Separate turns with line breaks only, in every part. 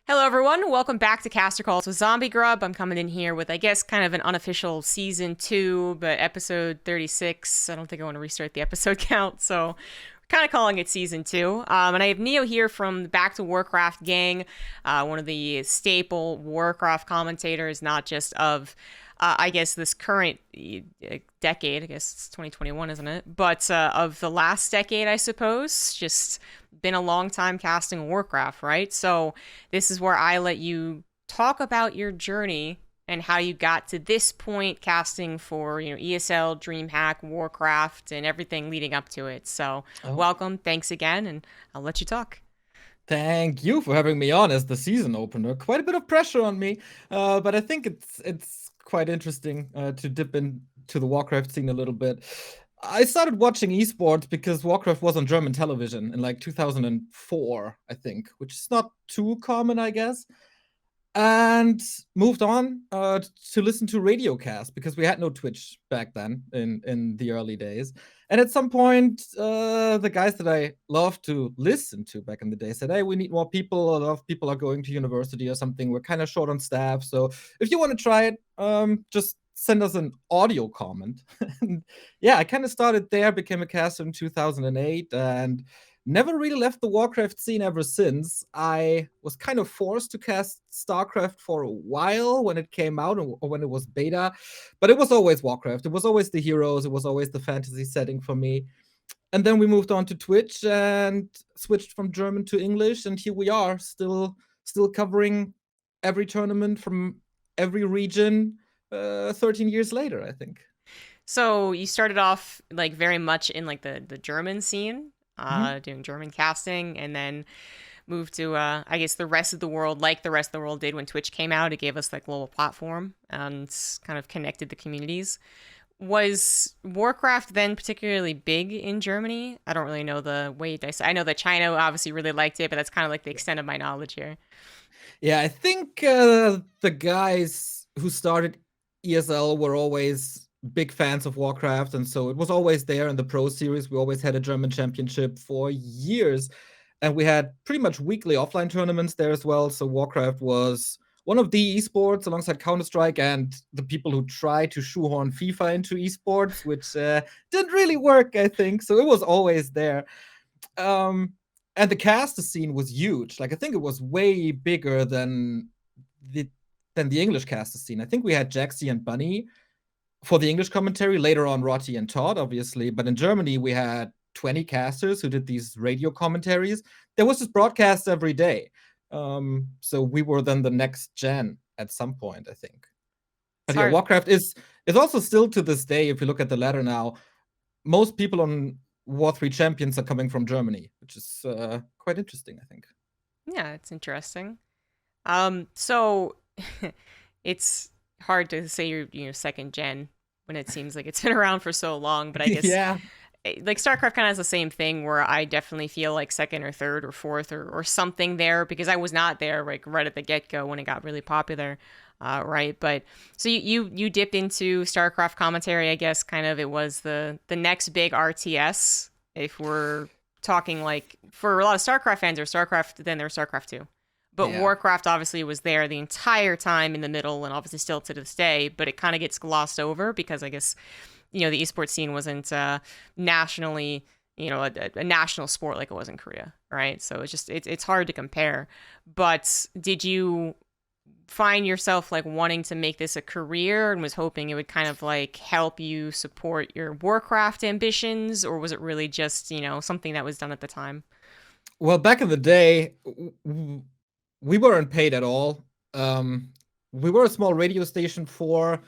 Hello, everyone. Welcome back to Caster Calls with ZombieGrub. I'm coming in here with, I guess, kind of an unofficial season 2, but episode 36. I don't think I want to restart the episode count, so kind of calling it season 2. And I have Neo here from the Back2Warcraft gang, one of the staple Warcraft commentators, not just of I guess this current decade, I guess it's 2021, isn't it? But of the last decade, I suppose. Just been a long time casting Warcraft, right? So this is where I let you talk about your journey and how you got to this point casting for, ESL, DreamHack, Warcraft, and everything leading up to it. So
Oh,
welcome, thanks again, and I'll let you talk.
thank you for having me on as the season opener. Quite a bit of pressure on me, but I think it's quite interesting to dip into the Warcraft scene a little bit. I started watching esports because Warcraft was on German television in like 2004, I think, which is not too common, I guess. And moved on to listen to radiocast because we had no Twitch back then in the early days. And at some point, the guys that I loved to listen to back in the day said, "Hey, we need more people. A lot of people are going to university or something. We're kind of short on staff. So if you want to try it, just send us an audio comment." And yeah, I kind of started there, became a caster in 2008, and never really left the Warcraft scene ever since. I was kind of forced to cast StarCraft for a while when it came out or when it was beta, but it was always Warcraft. It was always the heroes. It was always the fantasy setting for me. And then we moved on to Twitch and switched from German to English, and here we are, still covering every tournament from every region. 13 years later, I think.
So you started off like very much in like the German scene,
Mhm.
doing German casting, and then moved to I guess the rest of the world, like the rest of the world did when Twitch came out. It gave us like a global platform and kind of connected the communities. Was Warcraft then particularly big in Germany? I don't really know the way you dice. I know that China obviously really liked it, but that's kind of like the extent of my knowledge here.
Yeah, I think the guys who started ESL were always big fans of Warcraft, and so it was always there in the Pro Series. We always had a German championship for years, and we had pretty much weekly offline tournaments there as well. So Warcraft was one of the esports alongside Counter Strike and the people who tried to shoehorn FIFA into esports, which didn't really work, I think. So it was always there. Um, and the cast scene was huge. Like I think it was way bigger the the English cast scene. I think we had Jaxie and Bunny for the English commentary. Later on, Rotti and Todd, obviously. But in Germany, we had 20 casters who did these radio commentaries. There was just broadcasts every day. So we were then the next gen at some point, I think.
It's
But yeah,
hard.
Warcraft is also still to this day, if you look at the ladder now, most people on War 3 champions are coming from Germany, which is quite interesting, I think.
Yeah, it's interesting. So it's hard to say you're second gen when it seems like it's been around for so long, but I guess
Yeah.
like StarCraft kind of has the same thing where I definitely feel like second or third or fourth or something there because I was not there like right at the get go when it got really popular, right? But so you dipped into StarCraft commentary, I guess. Kind of it was the next big RTS if we're talking like for a lot of StarCraft fans or StarCraft, then there's StarCraft 2. But
Yeah.
Warcraft obviously was there the entire time in the middle and obviously still to this day, but it kind of gets glossed over because I guess the esports scene wasn't nationally, a national sport like it was in Korea, right? So it's hard to compare. But did you find yourself like wanting to make this a career and was hoping it would kind of like help you support your Warcraft ambitions, or was it really just something that was done at the time?
Well, back in the day, we weren't paid at all. We were a small radio station for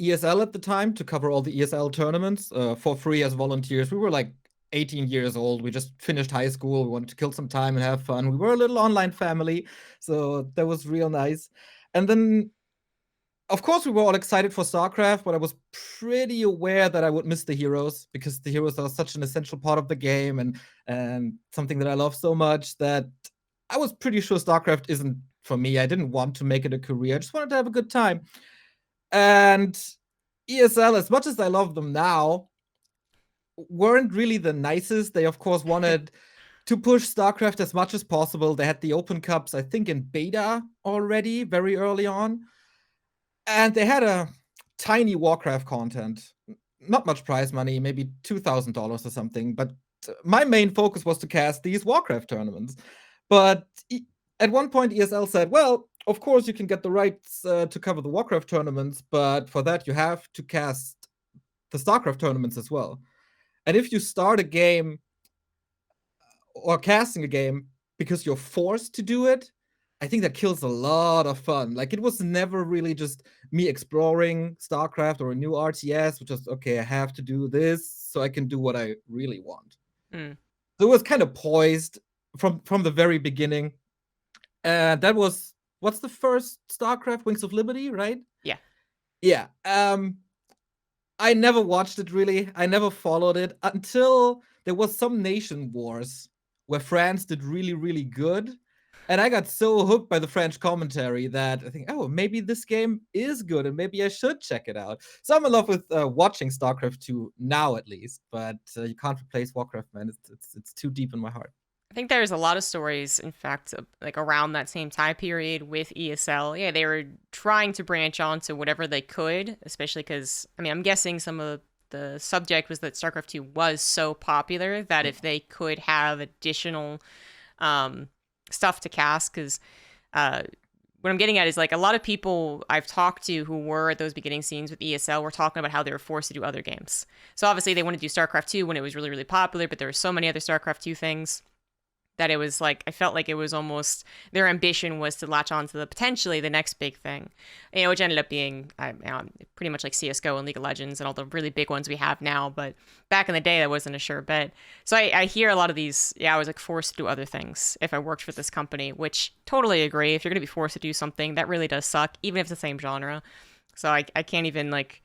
ESL at the time to cover all the ESL tournaments for free as volunteers. We were like 18 years old. We just finished high school. We wanted to kill some time and have fun. We were a little online family, so that was real nice. And then of course, we were all excited for StarCraft, but I was pretty aware that I would miss the heroes because the heroes are such an essential part of the game and something that I love so much that I was pretty sure StarCraft isn't for me. I didn't want to make it a career. I just wanted to have a good time. And ESL, as much as I love them now, weren't really the nicest. They, of course, wanted to push StarCraft as much as possible. They had the Open Cups, I think, in beta already very early on. And they had a tiny Warcraft content. Not much prize money, maybe $2,000 or something. But my main focus was to cast these Warcraft tournaments. But at one point, ESL said, well, of course, you can get the rights to cover the Warcraft tournaments, but for that, you have to cast the StarCraft tournaments as well. And if you start a game or casting a game because you're forced to do it, I think that kills a lot of fun. Like, it was never really just me exploring StarCraft or a new RTS, which was, okay, I have to do this so I can do what I really want.
Mm.
So it was kind of poised from the very beginning. That was, what's the first StarCraft? Wings of Liberty, right?
Yeah.
Yeah. I never watched it really. I never followed it until there was some nation wars where France did really, really good. And I got so hooked by the French commentary that I think, oh, maybe this game is good and maybe I should check it out. So I'm in love with watching StarCraft 2 now, at least. But you can't replace Warcraft, man. It's too deep in my heart.
I think there's a lot of stories, in fact, like around that same time period with ESL. Yeah, they were trying to branch onto whatever they could, especially because, I mean, I'm guessing some of the subject was that StarCraft 2 was so popular that if they could have additional stuff to cast, because what I'm getting at is like a lot of people I've talked to who were at those beginning scenes with ESL were talking about how they were forced to do other games. So obviously they wanted to do StarCraft 2 when it was really, really popular, but there were so many other StarCraft 2 things that it was like, I felt like it was almost, their ambition was to latch on to the potentially the next big thing, which ended up being pretty much like CSGO and League of Legends and all the really big ones we have now. But back in the day, that wasn't a sure bet. So I hear a lot of these, I was like forced to do other things if I worked for this company, which totally agree. If you're going to be forced to do something, that really does suck, even if it's the same genre. So I can't even like,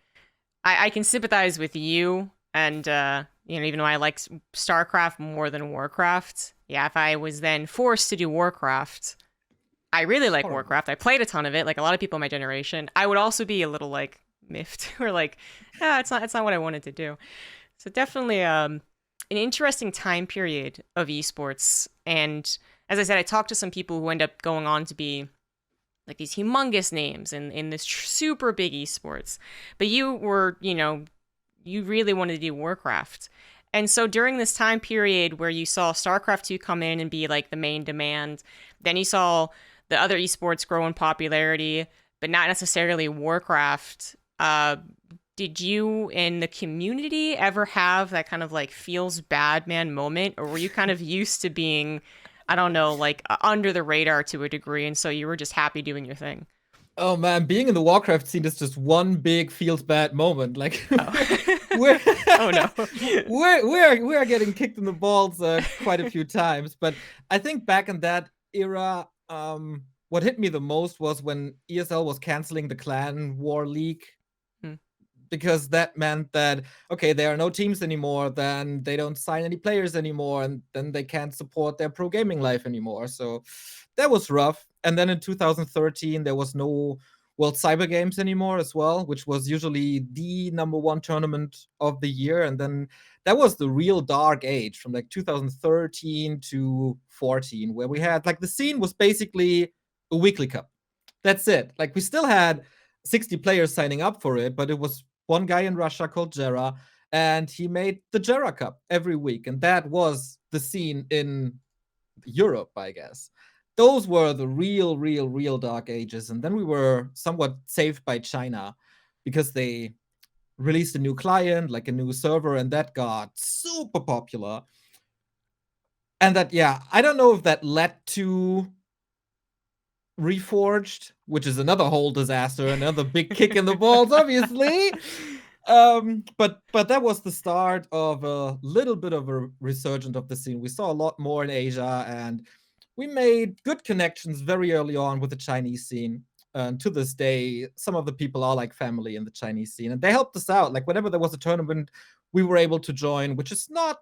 I can sympathize with you and, even though I like StarCraft more than Warcraft, if I was then forced to do Warcraft, I really like Warcraft. I played a ton of it, like a lot of people in my generation. I would also be a little like miffed or like, it's not what I wanted to do. So definitely an interesting time period of esports. And as I said, I talked to some people who end up going on to be like these humongous names in this super big esports. But you were, you really wanted to do Warcraft. And so during this time period where you saw StarCraft 2 come in and be like the main demand, then you saw the other esports grow in popularity, but not necessarily Warcraft. Did you in the community ever have that kind of like feels bad man moment? Or were you kind of used to being, I don't know, like under the radar to a degree, and so you were just happy doing your thing?
Oh man, being in the Warcraft scene is just one big feels bad moment. Like,
we're oh no,
we are getting kicked in the balls quite a few times. But I think back in that era, what hit me the most was when ESL was canceling the Clan War League, because that meant that, okay, there are no teams anymore, then they don't sign any players anymore, and then they can't support their pro gaming life anymore. So that was rough. And then in 2013, there was no World Cyber Games anymore as well, which was usually the #1 tournament of the year. And then that was the real dark age from like 2013 to 14, where we had like the scene was basically a weekly cup. That's it. Like, we still had 60 players signing up for it, but it was one guy in Russia called Jera, and he made the Jera Cup every week. And that was the scene in Europe, I guess. Those were the real dark ages. And then we were somewhat saved by China because they released a new client, like a new server, and that got super popular. And that, I don't know if that led to Reforged, which is another whole disaster, another big kick in the balls, obviously. But that was the start of a little bit of a resurgence of the scene. We saw a lot more in Asia, and we made good connections very early on with the Chinese scene. And to this day, some of the people are like family in the Chinese scene, and they helped us out. Like, whenever there was a tournament, we were able to join, which is not,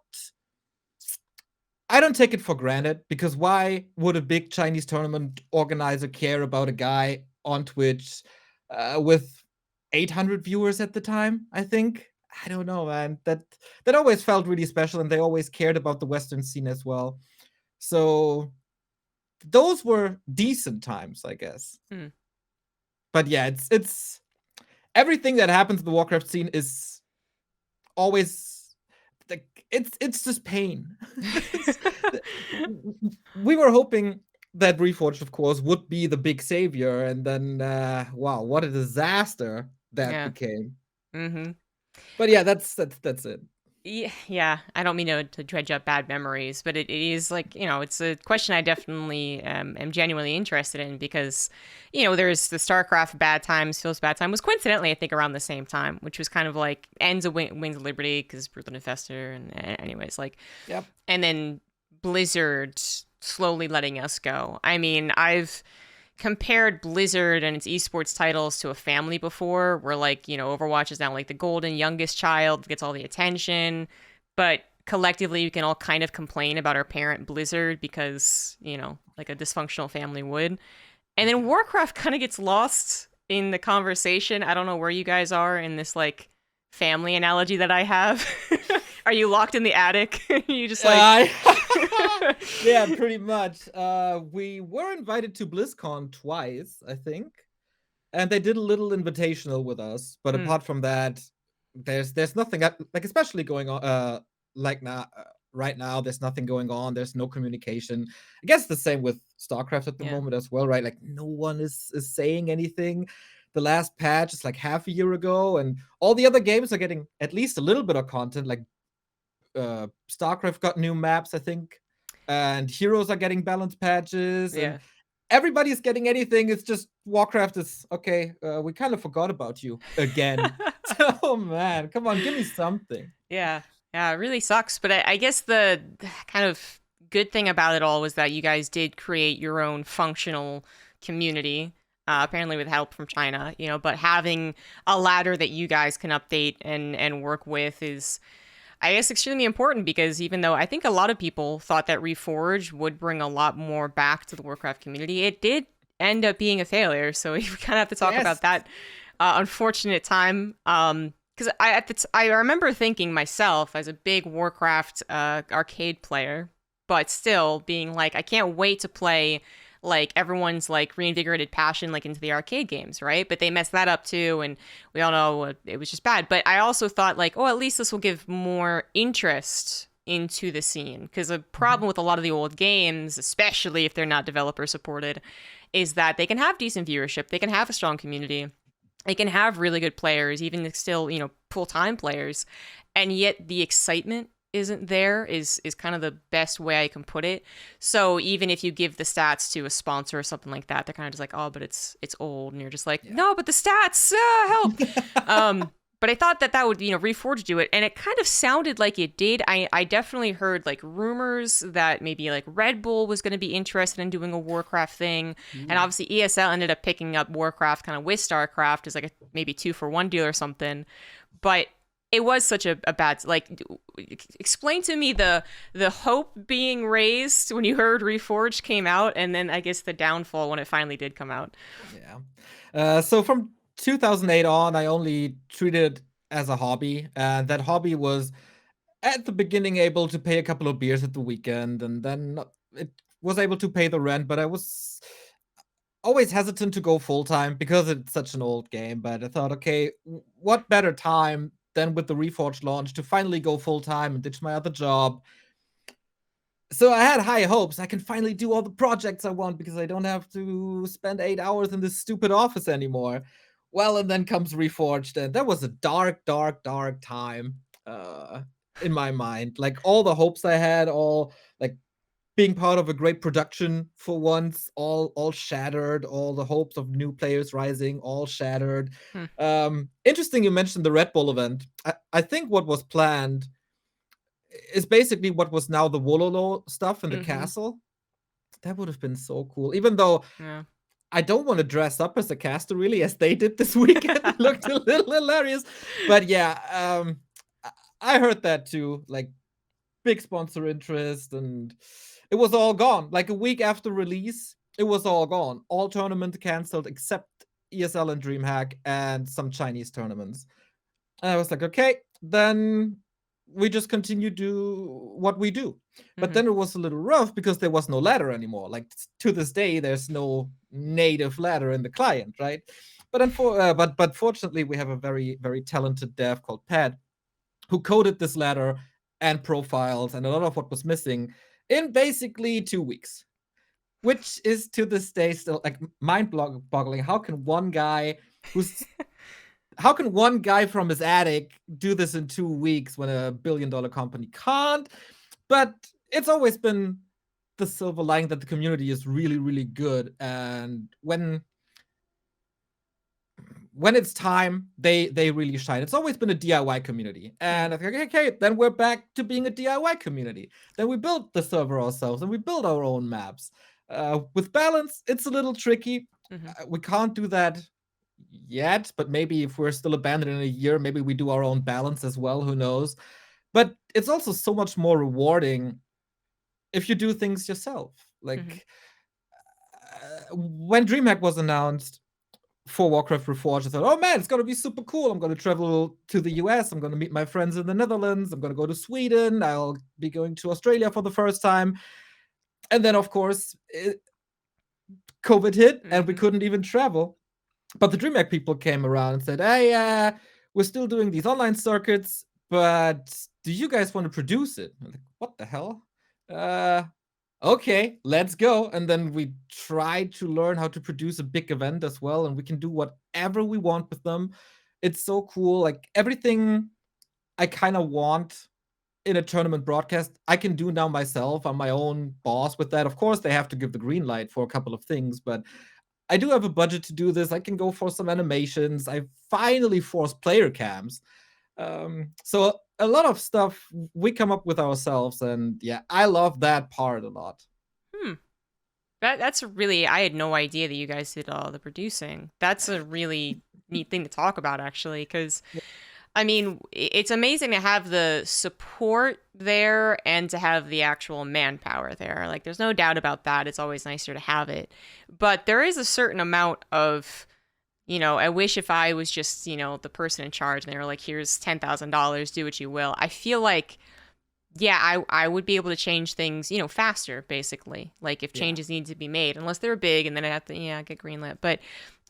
I don't take it for granted, because why would a big Chinese tournament organizer care about a guy on Twitch with 800 viewers at the time, I think? I don't know, man. That always felt really special, and they always cared about the Western scene as well. So those were decent times, I guess.
Hmm.
But yeah, it's everything that happens in the Warcraft scene is always like it's just pain. We were hoping that Reforged, of course, would be the big savior, and then wow, what a disaster that
Yeah.
became.
Mm-hmm.
But yeah, that's it.
Yeah, I don't mean to dredge up bad memories, but it is like, it's a question I definitely am genuinely interested in because, there's the StarCraft bad times, feels bad time was coincidentally, I think, around the same time, which was kind of like ends of Wings of Liberty because Brutal Infestor, and anyways, like,
Yep.
and then Blizzard slowly letting us go. I mean, I've compared Blizzard and its esports titles to a family before, where like, Overwatch is now like the golden youngest child, gets all the attention, but collectively we can all kind of complain about our parent Blizzard because, like a dysfunctional family would. And then Warcraft kind of gets lost in the conversation. I don't know where you guys are in this like family analogy that I have. Are you locked in the attic? You just like
yeah, pretty much. We were invited to BlizzCon twice, I think, and they did a little invitational with us. But apart from that, there's nothing like especially going on. Like now, right now, there's nothing going on. There's no communication. I guess the same with StarCraft at the moment as well, right? Like no one is saying anything. The last patch is like half a year ago, and all the other games are getting at least a little bit of content. Like StarCraft got new maps, I think, and Heroes are getting balance patches, and everybody's getting anything. It's just Warcraft is okay. We kind of forgot about you again. Oh man, come on, give me something.
Yeah, it really sucks. But I guess the kind of good thing about it all was that you guys did create your own functional community. Apparently with help from China, but having a ladder that you guys can update and work with is, I guess, extremely important because even though I think a lot of people thought that Reforge would bring a lot more back to the Warcraft community, it did end up being a failure. So we kind of have to talk about that unfortunate time. Because I remember thinking myself as a big Warcraft arcade player, but still being like, I can't wait to play like everyone's like reinvigorated passion like into the arcade games, right? But they messed that up too, and we all know it was just bad. But I also thought like, oh, at least this will give more interest into the scene, because a problem with a lot of the old games, especially if they're not developer supported, is that they can have decent viewership, they can have a strong community, they can have really good players, even still, full-time players, and yet the excitement isn't there is kind of the best way I can put it. So even if you give the stats to a sponsor or something like that, they're kind of just like, oh, but it's old, and you're just like, no, but the stats help. But I thought that would, Reforge do it, and it kind of sounded like it did. I definitely heard like rumors that maybe like Red Bull was going to be interested in doing a Warcraft thing, and obviously ESL ended up picking up Warcraft kind of with StarCraft as like a maybe 2-for-1 deal or something. But it was such a bad, like, explain to me the hope being raised when you heard Reforged came out, and then I guess the downfall when it finally did come out.
Yeah. So from 2008 on, I only treated it as a hobby, and that hobby was at the beginning able to pay a couple of beers at the weekend, and then it was able to pay the rent, but I was always hesitant to go full-time because it's such an old game. But I thought, okay, what better time than with the Reforged launch to finally go full-time and ditch my other job. So I had high hopes. I can finally do all the projects I want because I don't have to spend 8 hours in this stupid office anymore. Well, and then comes Reforged, and that was a dark, dark, dark time in my mind. Like all the hopes I had, all like being part of a great production for once, all shattered. All the hopes of new players rising, all shattered. Interesting you mentioned the Red Bull event. I think what was planned is basically what was now the Wololo stuff in the castle. That would have been so cool. Even though I don't want to dress up as a caster really, as they did this weekend. It looked a little hilarious. But yeah, I heard that too. Like big sponsor interest, and it was all gone. Like a week after release, it was all gone. All tournaments canceled except ESL and DreamHack and some Chinese tournaments. And I was like, okay, then we just continue do what we do. But
Mm-hmm.
then it was a little rough because there was no ladder anymore. Like to this day, there's no native ladder in the client, right? But fortunately, we have a very very talented dev called Pat who coded this ladder and profiles and a lot of what was missing in basically 2 weeks, which is to this day still like mind-boggling. How can one guy from his attic do this in 2 weeks when a billion-dollar company can't? But it's always been the silver lining that the community is really, really good, and when it's time, they really shine. It's always been a DIY community, and I think, okay, then we're back to being a DIY community. Then we built the server ourselves, and we build our own maps. With balance, it's a little tricky.
Mm-hmm.
We can't do that yet, but maybe if we're still abandoned in a year, maybe we do our own balance as well. Who knows? But it's also so much more rewarding if you do things yourself.
Mm-hmm.
Like when DreamHack was announced for Warcraft Reforge, I thought, oh man, it's gonna be super cool. I'm gonna travel to the US. I'm gonna meet my friends in the Netherlands. I'm gonna go to Sweden. I'll be going to Australia for the first time. And then, of course, COVID hit, and we
Mm-hmm.
couldn't even travel. But the DreamHack people came around and said, hey, we're still doing these online circuits, but do you guys want to produce it? I'm like, what the hell? Okay, let's go. And then we tried to learn how to produce a big event as well, and we can do whatever we want with them. It's so cool. Like everything I kind of want in a tournament broadcast, I can do now myself. I'm my own boss with that. Of course, they have to give the green light for a couple of things, but I do have a budget to do this. I can go for some animations. I finally forced player cams. So a lot of stuff we come up with ourselves, and yeah, I love that part a lot.
Hmm. That's really, I had no idea that you guys did all the producing. That's a really neat thing to talk about, actually, because I mean, it's amazing to have the support there and to have the actual manpower there. Like, there's no doubt about that. It's always nicer to have it. But there is a certain amount of, I wish if I was just, the person in charge and they were like, here's $10,000, do what you will. I feel like, yeah, I would be able to change things, faster, basically. Like, if
Yeah.
changes need to be made, unless they're big and then I have to, get greenlit. But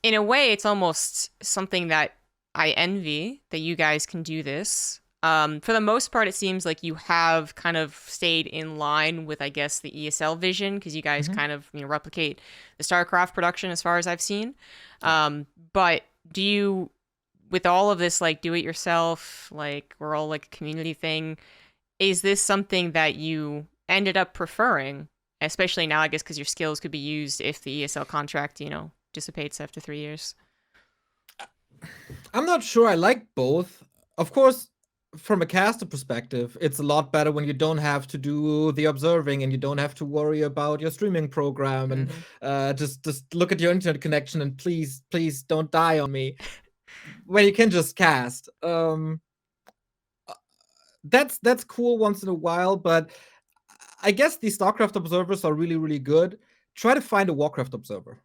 in a way, it's almost something that I envy that you guys can do this. For the most part, it seems like you have kind of stayed in line with, I guess, the ESL vision because you guys
Mhm.
kind of replicate the StarCraft production as far as I've seen.
Yeah.
But do you, with all of this, like do it yourself, like we're all like a community thing, is this something that you ended up preferring, especially now, I guess, because your skills could be used if the ESL contract, dissipates after 3 years?
I'm not sure I like both. Of course, from a caster perspective, it's a lot better when you don't have to do the observing and you don't have to worry about your streaming program and
Mm-hmm.
just look at your internet connection and please don't die on me. When you can just cast. That's cool once in a while, but I guess the StarCraft observers are really, really good. Try to find a Warcraft observer.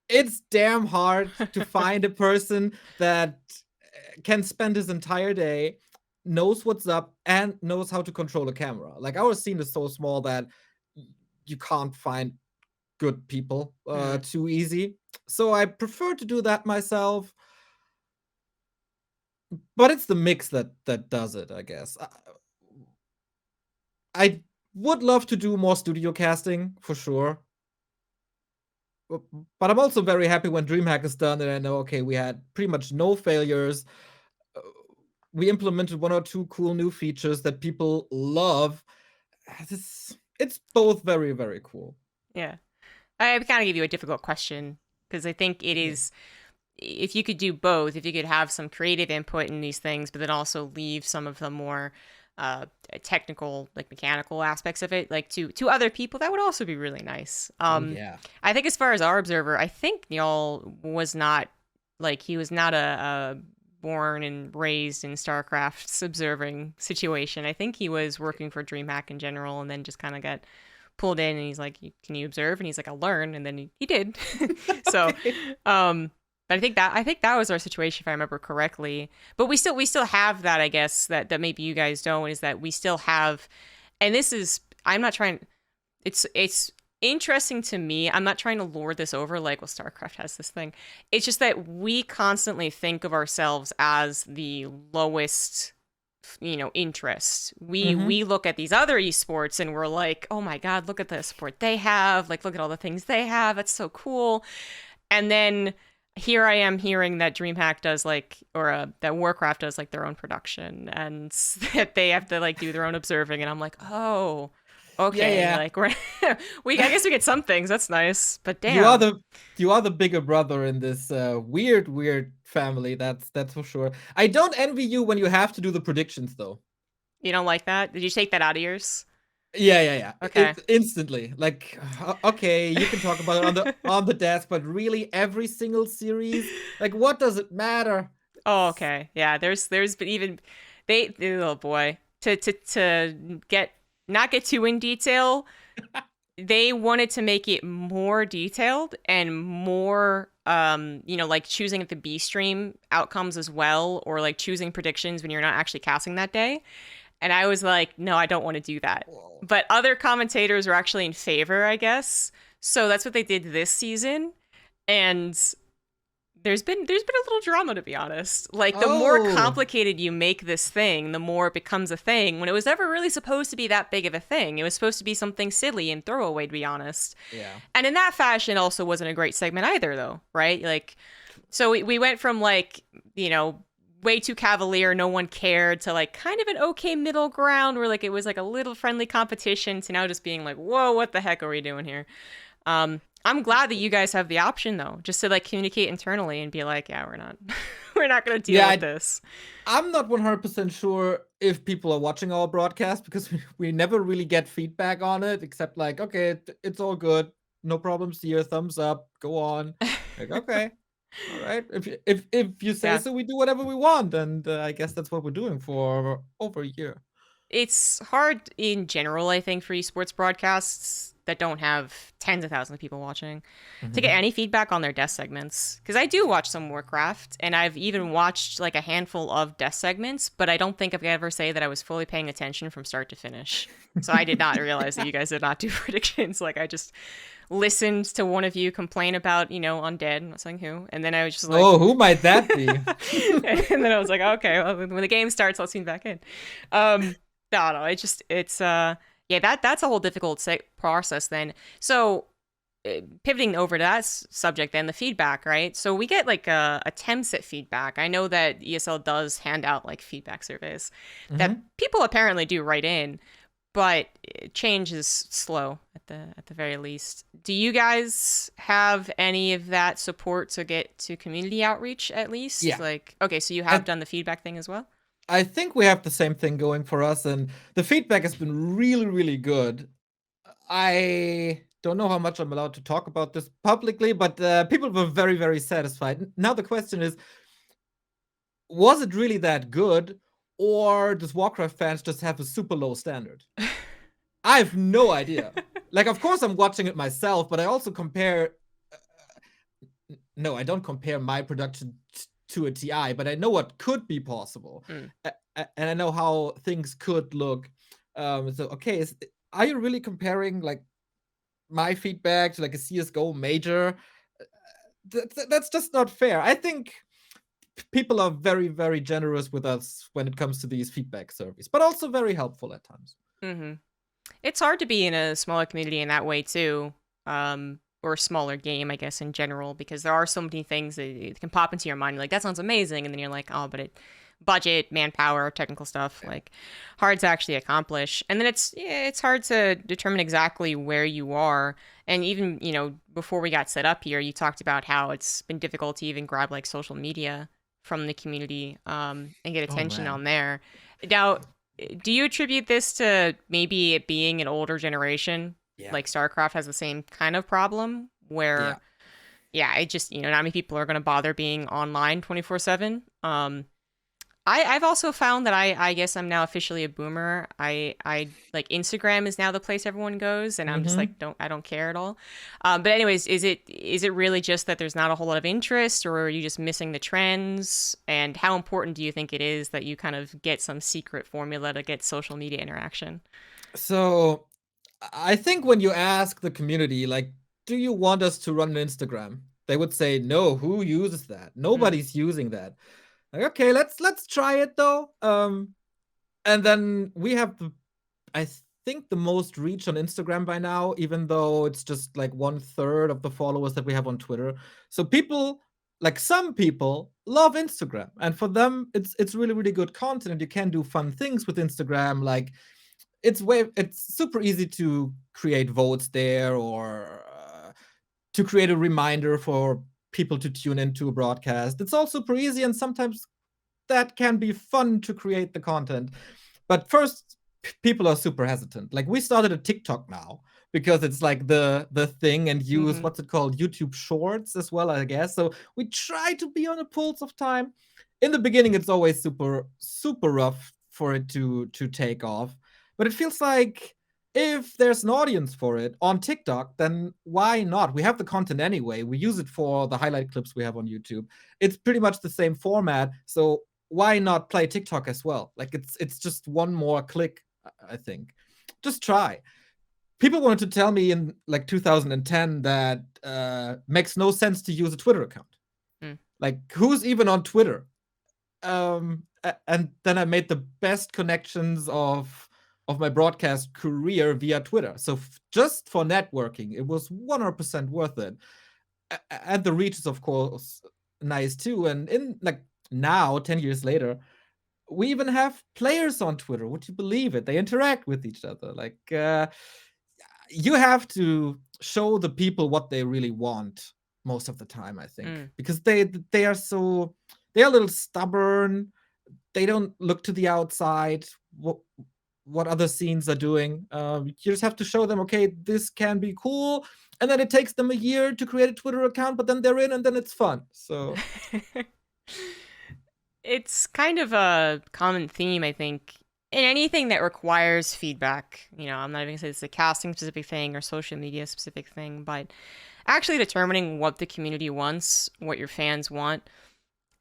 It's damn hard to find a person that can spend his entire day, knows what's up, and knows how to control a camera. Like our scene is so small that you can't find good people
Mm.
too easy. So I prefer to do that myself. But it's the mix that does it, I guess. I would love to do more studio casting for sure. But I'm also very happy when DreamHack is done and I know, okay, we had pretty much no failures. Uh, We implemented one or two cool new features that people love. It's both very, very cool.
Yeah. I kind of give you a difficult question because I think it
Yeah.
is, if you could do both, if you could have some creative input in these things, but then also leave some of the more technical, like mechanical aspects of it, like to other people, that would also be really nice.
Oh yeah.
I think as far as our observer, I think Neil was not like he was not a born and raised in StarCraft's observing situation. I think he was working for DreamHack in general, and then just kind of got pulled in, and he's like, "Can you observe?" And he's like, "I'll learn," and then he did. So,
Okay.
um, But I think that was our situation if I remember correctly. But we still have that, I guess, that maybe you guys don't, is that we still have, and this is, I'm not trying, it's interesting to me. I'm not trying to lord this over like, well, StarCraft has this thing. It's just that we constantly think of ourselves as the lowest, interest. We look at these other esports and we're like, oh my god, look at the support they have, like look at all the things they have, that's so cool. And then here I am hearing that DreamHack does that Warcraft does like their own production, and that they have to like do their own observing, and I'm like, oh, okay,
Yeah,
like we're I guess we get some things, that's nice, but damn,
you are the bigger brother in this weird family. That's for sure. I don't envy you when you have to do the predictions though.
you don't like that? Did you take that out of yours?
Yeah.
Okay.
Instantly. Like, okay, you can talk about it on the desk, but really, every single series, like, what does it matter?
Oh, okay. Yeah, there's been even oh boy. To get not get too in detail, they wanted to make it more detailed and more like choosing the B stream outcomes as well, or like choosing predictions when you're not actually casting that day. And I was like, no, I don't want to do that.
Whoa.
But other commentators were actually in favor, I guess. So that's what they did this season. And there's been a little drama, to be honest. Like, the more complicated you make this thing, the more it becomes a thing, when it was never really supposed to be that big of a thing. It was supposed to be something silly and throwaway, to be honest.
Yeah.
And in that fashion also wasn't a great segment either, though, right? Like, so we went from like, way too cavalier, no one cared, to like kind of an okay middle ground where like it was like a little friendly competition, to now just being like, whoa, what the heck are we doing here? I'm glad that you guys have the option though, just to like communicate internally and be like, yeah, we're not we're not gonna deal with this.
I'm not 100% sure if people are watching our broadcast, because we never really get feedback on it, except like, okay, it's all good, no problems here, thumbs up, go on. Like, okay. All right. If you say so, we do whatever we want, and I guess that's what we're doing for over a year.
It's hard in general, I think, for esports broadcasts that don't have tens of thousands of people watching to get any feedback on their death segments. Because I do watch some Warcraft, and I've even watched like a handful of death segments, but I don't think I could ever say that I was fully paying attention from start to finish. So I did not realize that you guys did not do predictions. Like, I just listened to one of you complain about, undead, I'm not saying who, and then I was just like,
oh, who might that be?
And then I was like, okay, well, when the game starts, I'll tune back in. No, that's a whole difficult process then. So pivoting over to that subject then, the feedback, right? So we get like a Temsit feedback. I know that ESL does hand out like feedback surveys that people apparently do write in, but change is slow at the very least. Do you guys have any of that support to get to community outreach at least?
Yeah.
Like, okay, so you have done the feedback thing as well?
I think we have the same thing going for us, and the feedback has been really, really good. I don't know how much I'm allowed to talk about this publicly, but people were very, very satisfied. Now the question is, was it really that good, or does Warcraft fans just have a super low standard? I have no idea. Like, of course I'm watching it myself, but I also compare... no, I don't compare my production to a TI, but I know what could be possible. And I know how things could look. So, okay, are you really comparing, like, my feedback to, like, a CSGO major? That's just not fair. I think people are very, very generous with us when it comes to these feedback surveys, but also very helpful at times.
It's hard to be in a smaller community in that way too, or a smaller game, I guess, in general, because there are so many things that can pop into your mind. You're like, that sounds amazing, and then you're like, oh, but budget, manpower, technical stuff, like hard to actually accomplish. And then it's hard to determine exactly where you are. And even, before we got set up here, you talked about how it's been difficult to even grab like social media from the community and get attention on there. Now, do you attribute this to maybe it being an older generation? Yeah. Like StarCraft has the same kind of problem where, it just, not many people are going to bother being online 24/7. I've also found that I guess I'm now officially a boomer. I like Instagram is now the place everyone goes, and I'm just
Mm-hmm.
like I don't care at all. But anyways, is it really just that there's not a whole lot of interest, or are you just missing the trends? And how important do you think it is that you kind of get some secret formula to get social media interaction?
So I think when you ask the community, like, do you want us to run an Instagram? They would say, no, who uses that?
Mm,
Nobody's using that. Like, okay, let's try it though. And then we have I think the most reach on Instagram by now, even though it's just like 1/3 of the followers that we have on Twitter. So people, like some people, love Instagram, and for them, it's really really good content, and you can do fun things with Instagram. Like it's super easy to create votes there, or to create a reminder for people to tune into a broadcast. It's all super easy, and sometimes that can be fun to create the content. But first, people are super hesitant. Like we started a TikTok now because it's like the thing, and use
mm-hmm.
what's it called, YouTube Shorts as well, I guess. So we try to be on the pulse of time. In the beginning, it's always super rough for it to take off, but it feels like if there's an audience for it on TikTok, then why not? We have the content anyway. We use it for the highlight clips we have on YouTube. It's pretty much the same format. So why not play TikTok as well? Like it's just one more click, I think. Just try. People wanted to tell me in like 2010 that makes no sense to use a Twitter account.
Mm.
Like who's even on Twitter? And then I made the best connections of my broadcast career via Twitter. So just for networking, it was 100% worth it. And the reach is of course nice too. And in like now, 10 years later, we even have players on Twitter. Would you believe it? They interact with each other. Like you have to show the people what they really want most of the time, I think,
Mm.
because they are so, they're a little stubborn. They don't look to the outside. What other scenes are doing. You just have to show them, okay, this can be cool, and then it takes them a year to create a Twitter account, but then they're in, and then it's fun. So
It's kind of a common theme, I think, in anything that requires feedback. I'm not even gonna say it's a casting specific thing or social media specific thing, but actually determining what the community wants, what your fans want,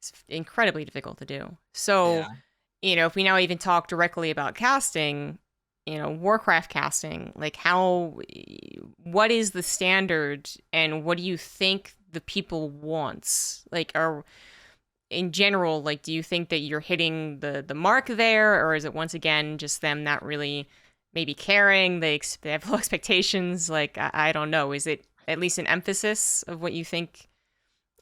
is incredibly difficult to do. So,
yeah,
if we now even talk directly about casting, Warcraft casting, like what is the standard and what do you think the people wants? Like, in general, like, do you think that you're hitting the mark there, or is it once again just them not really maybe caring? They have low expectations. Like, I don't know. Is it at least an emphasis of what you think?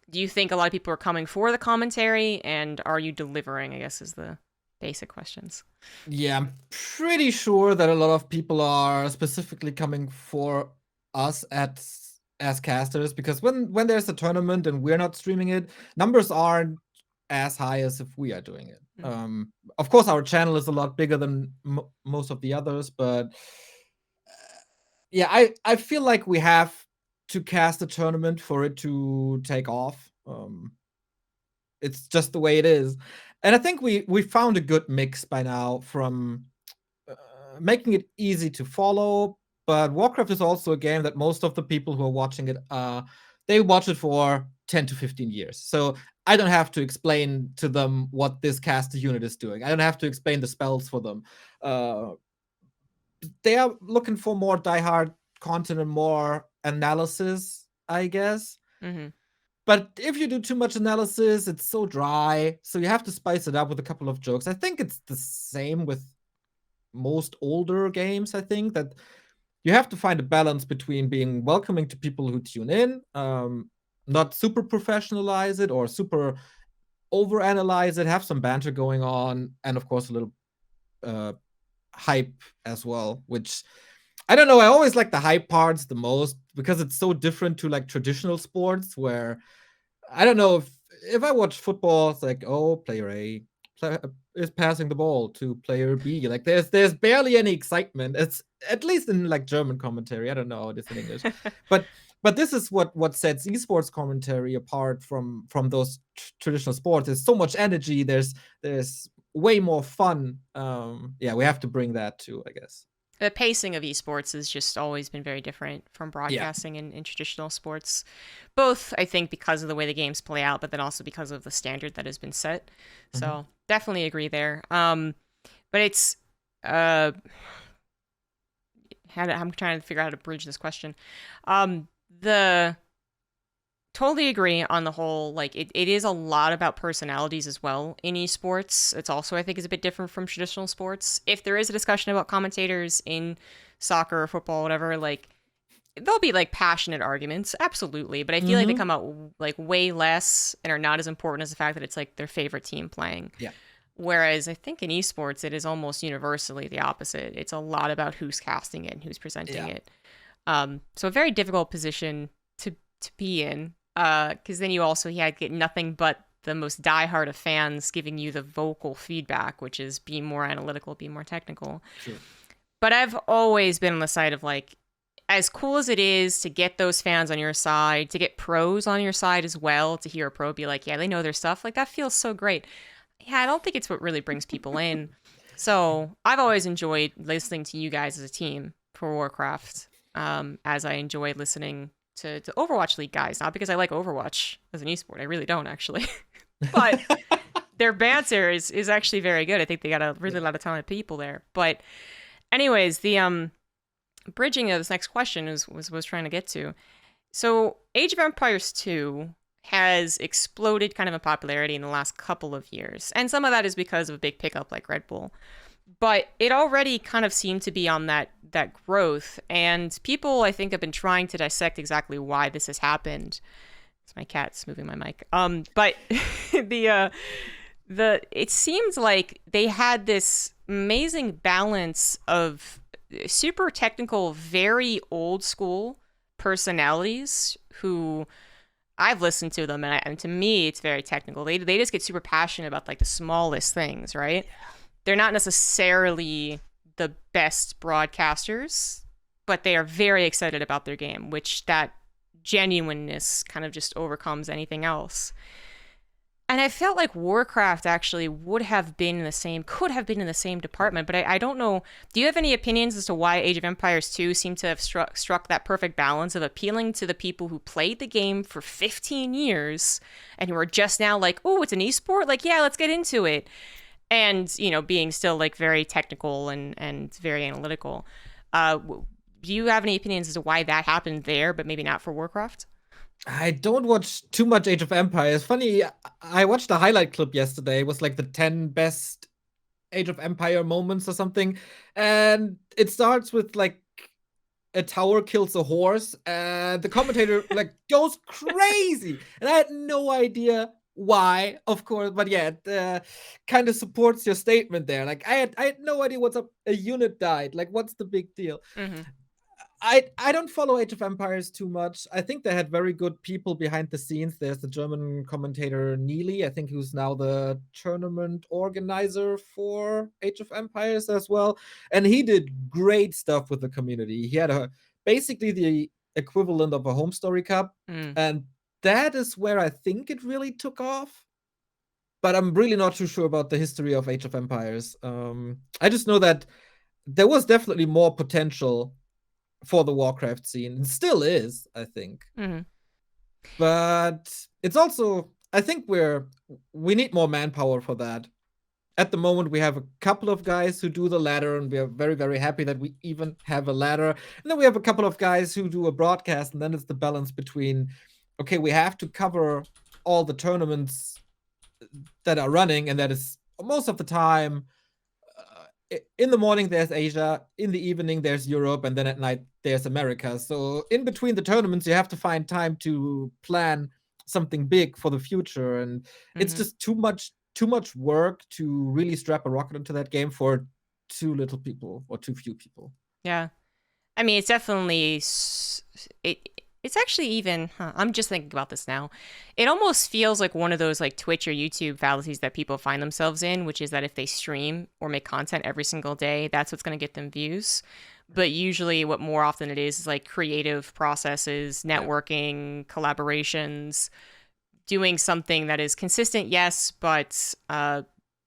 Do you think a lot of people are coming for the commentary, and are you delivering? I guess is the basic questions.
yeah, I'm pretty sure that a lot of people are specifically coming for us at as casters, because when there's a tournament and we're not streaming it, numbers aren't as high as if we are doing it.
Mm.
Of course, our channel is a lot bigger than most of the others, but yeah, I feel like we have to cast a tournament for it to take off. It's just the way it is, and I think we found a good mix by now from making it easy to follow. But Warcraft is also a game that most of the people who are watching it, they watch it for 10 to 15 years. So I don't have to explain to them what this caster unit is doing. I don't have to explain the spells for them. Uh, they are looking for more diehard content and more analysis, I guess.
Mm-hmm.
But if you do too much analysis, it's so dry. So you have to spice it up with a couple of jokes. I think it's the same with most older games. I think that you have to find a balance between being welcoming to people who tune in, not super professionalize it or super overanalyze it, have some banter going on, and of course a little uh, hype as well, which I don't know. I always like the hype parts the most because it's so different to like traditional sports where I don't know if I watch football, it's like, oh, player A is passing the ball to player B. Like there's barely any excitement. at least in like German commentary. I don't know how it is in English, but this is what sets esports commentary apart from those traditional sports. There's so much energy. There's way more fun. Yeah, we have to bring that too, I guess.
The pacing of esports has just always been very different from
Yeah.
broadcasting in traditional sports. Both, I think, because of the way the games play out, but then also because of the standard that has been set. So definitely agree there. But it's I'm trying to figure out how to bridge this question. The Totally agree on the whole, like it is a lot about personalities as well in esports. It's also, I think, is a bit different from traditional sports. If there is a discussion about commentators in soccer or football, whatever, like there'll be like passionate arguments, absolutely. But I feel like they come out like way less and are not as important as the fact that it's like their favorite team playing.
Yeah.
Whereas I think in esports, it is almost universally the opposite. It's a lot about who's casting it and who's presenting it. So a very difficult position to be in. Because then you also get nothing but the most diehard of fans giving you the vocal feedback, which is be more analytical, be more technical.
Sure.
But I've always been on the side of like, as cool as it is to get those fans on your side, to get pros on your side as well, to hear a pro be like, yeah, they know their stuff. Like that feels so great. Yeah, I don't think it's what really brings people in. So I've always enjoyed listening to you guys as a team for Warcraft, as I enjoy listening to Overwatch League guys, not because I like Overwatch as an esport. I really don't, actually. But their banter is actually very good. I think they got a really lot of talented people there. But anyways, the bridging of this next question was trying to get to. So Age of Empires 2 has exploded kind of in popularity in the last couple of years. And some of that is because of a big pickup like Red Bull. But it already kind of seemed to be on that growth, and people, I think, have been trying to dissect exactly why this has happened. It's my cat's moving my mic. But it seems like they had this amazing balance of super technical, very old school personalities who I've listened to them, and to me, it's very technical. They just get super passionate about like the smallest things, right? Yeah. They're not necessarily the best broadcasters, but they are very excited about their game, which that genuineness kind of just overcomes anything else. And I felt like Warcraft actually could have been in the same department, but I don't know. Do you have any opinions as to why Age of Empires 2 seemed to have struck that perfect balance of appealing to the people who played the game for 15 years and who are just now like, oh, it's an esport? Like, yeah, let's get into it. And, you know, being still like very technical and very analytical. Do you have any opinions as to why that happened there, but maybe not for Warcraft?
I don't watch too much Age of Empires. Funny, I watched a highlight clip yesterday. It was like the 10 best Age of Empire moments or something. And it starts with like a tower kills a horse and the commentator like goes crazy. And I had no idea why, of course, but yeah, it kind of supports your statement there. Like I had no idea what's up. A unit died. Like, what's the big deal?
Mm-hmm.
I don't follow Age of Empires too much. I think they had very good people behind the scenes. There's the German commentator Neely, I think, who's now the tournament organizer for Age of Empires as well. And he did great stuff with the community. He had basically the equivalent of a home story cup. And that is where I think it really took off. But I'm really not too sure about the history of Age of Empires. I just know that there was definitely more potential for the Warcraft scene. It still is, I think.
Mm-hmm.
But it's also, I think we need more manpower for that. At the moment, we have a couple of guys who do the ladder, and we are very, very happy that we even have a ladder. And then we have a couple of guys who do a broadcast, and then it's the balance between, okay, we have to cover all the tournaments that are running, and that is most of the time. In the morning, there's Asia. In the evening, there's Europe. And then at night, there's America. So in between the tournaments, you have to find time to plan something big for the future. And it's just too much work to really strap a rocket into that game for too little people or too few people.
Yeah. I mean, it's definitely... It's actually even, I'm just thinking about this now. It almost feels like one of those like Twitch or YouTube fallacies that people find themselves in, which is that if they stream or make content every single day, that's what's going to get them views. but usually what more often it is like creative processes,
Yeah.
networking, collaborations, doing something that is consistent, yes, but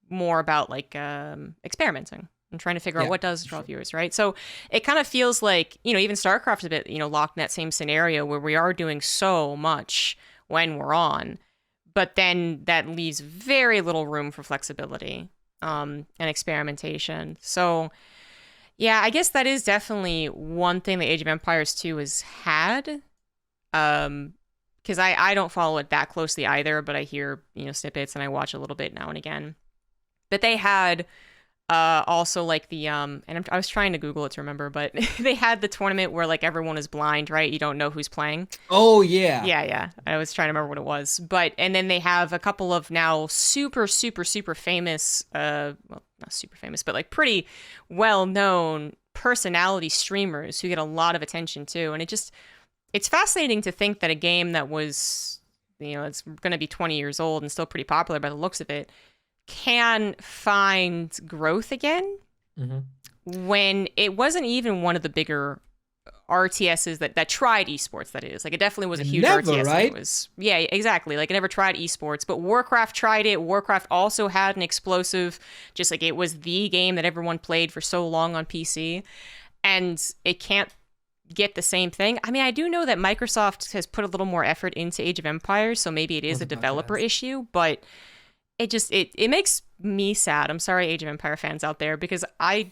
more about like experimenting and trying to figure out
Yeah,
what does
for
draw
sure.
viewers, right? So it kind of feels like, even StarCraft's a bit, locked in that same scenario where we are doing so much when we're on, but then that leaves very little room for flexibility
Yeah.
and experimentation. So yeah, I guess that is definitely one thing that Age of Empires 2 has had. Because I don't follow it that closely either, but I hear, snippets and I watch a little bit now and again. But they had also like the I was trying to Google it to remember, but they had the tournament where like everyone is blind, right? You don't know who's playing.
Oh yeah.
Yeah. I was trying to remember what it was. But and then they have a couple of now super, super, super famous, well, not super famous, but like pretty well known personality streamers who get a lot of attention too. And it's fascinating to think that a game that was, it's going to be 20 years old and still pretty popular by the looks of it, can find growth again
Mm-hmm.
when it wasn't even one of the bigger RTSs that tried esports. That is, like, it definitely was a huge
Never,
RTS.
right?
It was, yeah, exactly. Like, it never tried esports, but Warcraft tried it. Warcraft also had an explosive, just like it was the game that everyone played for so long on PC, and it can't get the same thing. I mean, I do know that Microsoft has put a little more effort into Age of Empires, so maybe it
I
is
was
a
about to
developer
ask.
issue, but it makes me sad. I'm sorry, Age of Empire fans out there, because I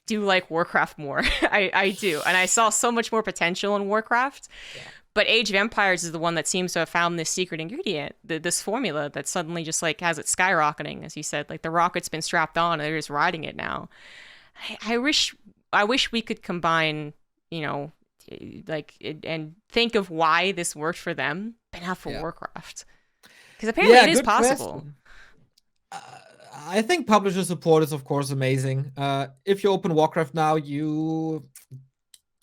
do like Warcraft more. I do. And I saw so much more potential in Warcraft.
Yeah.
But Age of Empires is the one that seems to have found this secret ingredient, this formula that suddenly just like has it skyrocketing, as you said. Like the rocket's been strapped on and they're just riding it now. I wish we could combine, like and think of why this worked for them, but not for
Yeah.
Warcraft. Because apparently
Yeah,
it is
good
possible.
question. Uh, I think publisher support is of course amazing. If you open Warcraft now, you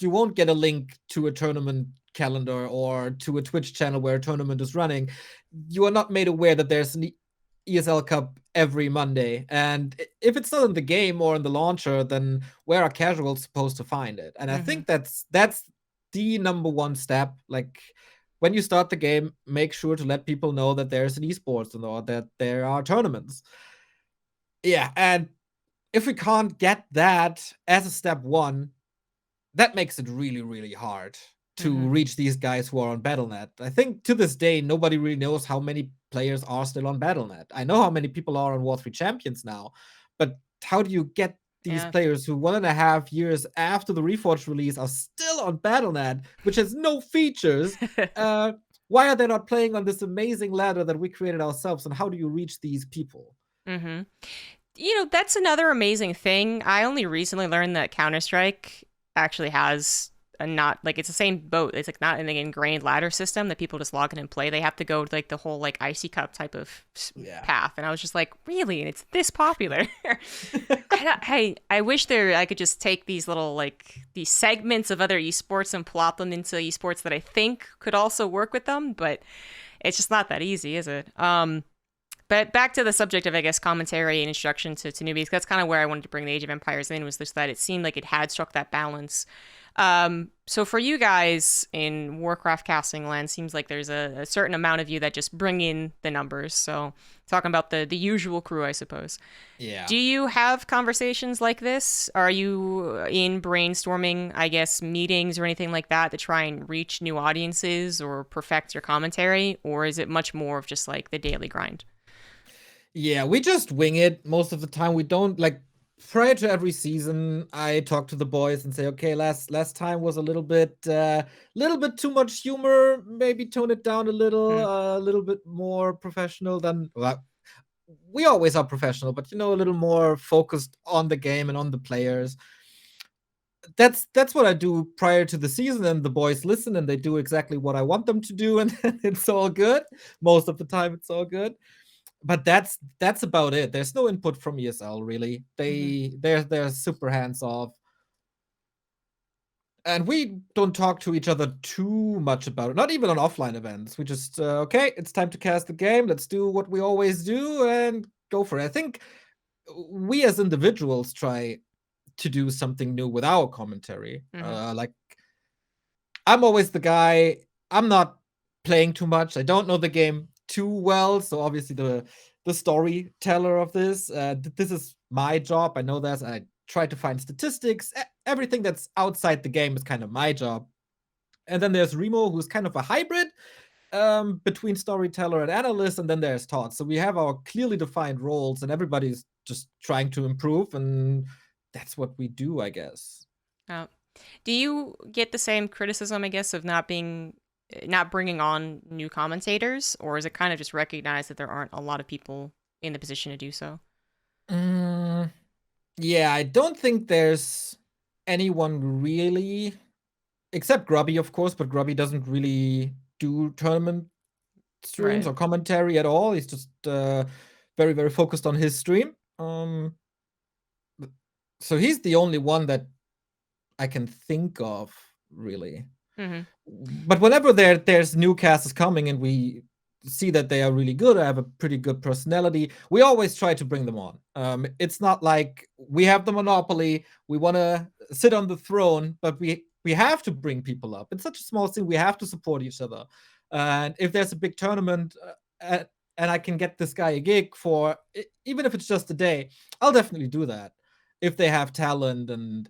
won't get a link to a tournament calendar or to a Twitch channel where a tournament is running. You are not made aware that there's an ESL Cup every Monday. And if it's not in the game or in the launcher, then where are casuals supposed to find it? And I
Mm-hmm.
think that's the number one step. Like when you start the game, make sure to let people know that there's an esports or that there are tournaments. Yeah, and if we can't get that as a step one, that makes it really, really hard to
Mm-hmm.
reach these guys who are on Battle.net. I think to this day, nobody really knows how many players are still on Battle.net. I know how many people are on War 3 Champions now, but how do you get these
Yeah.
players who 1.5 years after the Reforge release are still on Battle.net, which has no features? Why are they not playing on this amazing ladder that we created ourselves? And how do you reach these people?
Mm-hmm. That's another amazing thing. I only recently learned that Counter-Strike actually has a not like it's the same boat. It's like not an ingrained ladder system that people just log in and play. They have to go to like the whole like icy cup type of
Yeah.
path. And I was just like, really? And it's this popular? I wish I could just take these little like these segments of other esports and plop them into esports that I think could also work with them, but it's just not that easy, is it? But back to the subject of, I guess, commentary and introduction to newbies. That's kind of where I wanted to bring the Age of Empires in, was just that it seemed like it had struck that balance. So for you guys in Warcraft casting land, seems like there's a certain amount of you that just bring in the numbers. So talking about the usual crew, I suppose.
Yeah.
Do you have conversations like this? Are you in brainstorming, I guess, meetings or anything like that to try and reach new audiences or perfect your commentary? Or is it much more of just like the daily grind?
Yeah, we just wing it most of the time. We don't like prior to every season. I talk to the boys and say, okay, last time was a little bit too much humor. Maybe tone it down a little bit more professional than. Well, we always are professional, but a little more focused on the game and on the players. That's what I do prior to the season, and the boys listen and they do exactly what I want them to do, and it's all good. Most of the time, it's all good. But that's about it. There's no input from ESL really. They're super hands off, and we don't talk to each other too much about it. Not even on offline events. We just okay, it's time to cast the game. Let's do what we always do and go for it. I think we as individuals try to do something new with our commentary.
Mm-hmm.
Like, I'm always the guy. I'm not playing too much. I don't know the game too well, so obviously the storyteller of this. This is my job. I know that. I try to find statistics. Everything that's outside the game is kind of my job. And then there's Remo, who's kind of a hybrid between storyteller and analyst, and then there's Todd. So we have our clearly defined roles, and everybody's just trying to improve, and that's what we do, I guess.
Do you get the same criticism, I guess, of not bringing on new commentators, or is it kind of just recognized that there aren't a lot of people in the position to do so?
Yeah, I don't think there's anyone really, except Grubby, of course, but Grubby doesn't really do tournament streams
Right.
or commentary at all. He's just very, very focused on his stream. So he's the only one that I can think of, really.
Mm-hmm.
But whenever there's new casters coming and we see that they are really good, I have a pretty good personality, we always try to bring them on. It's not like we have the monopoly, we want to sit on the throne, but we have to bring people up. It's such a small thing, we have to support each other. And if there's a big tournament and I can get this guy a gig for, even if it's just a day, I'll definitely do that. If they have talent and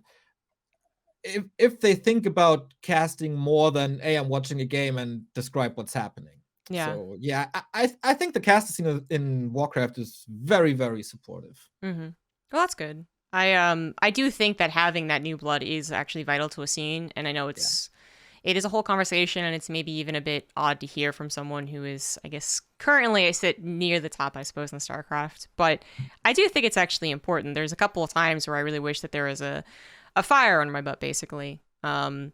if they think about casting more than, hey, I'm watching a game and describe what's happening.
Yeah.
So yeah, I think the casting scene in Warcraft is very, very supportive.
Mm-hmm. Well, that's good. I do think that having that new blood is actually vital to a scene, and I know it is a whole conversation, and it's maybe even a bit odd to hear from someone who is, I guess, currently I sit near the top, I suppose, in StarCraft. But I do think it's actually important. There's a couple of times where I really wish that there was a fire under my butt, basically, to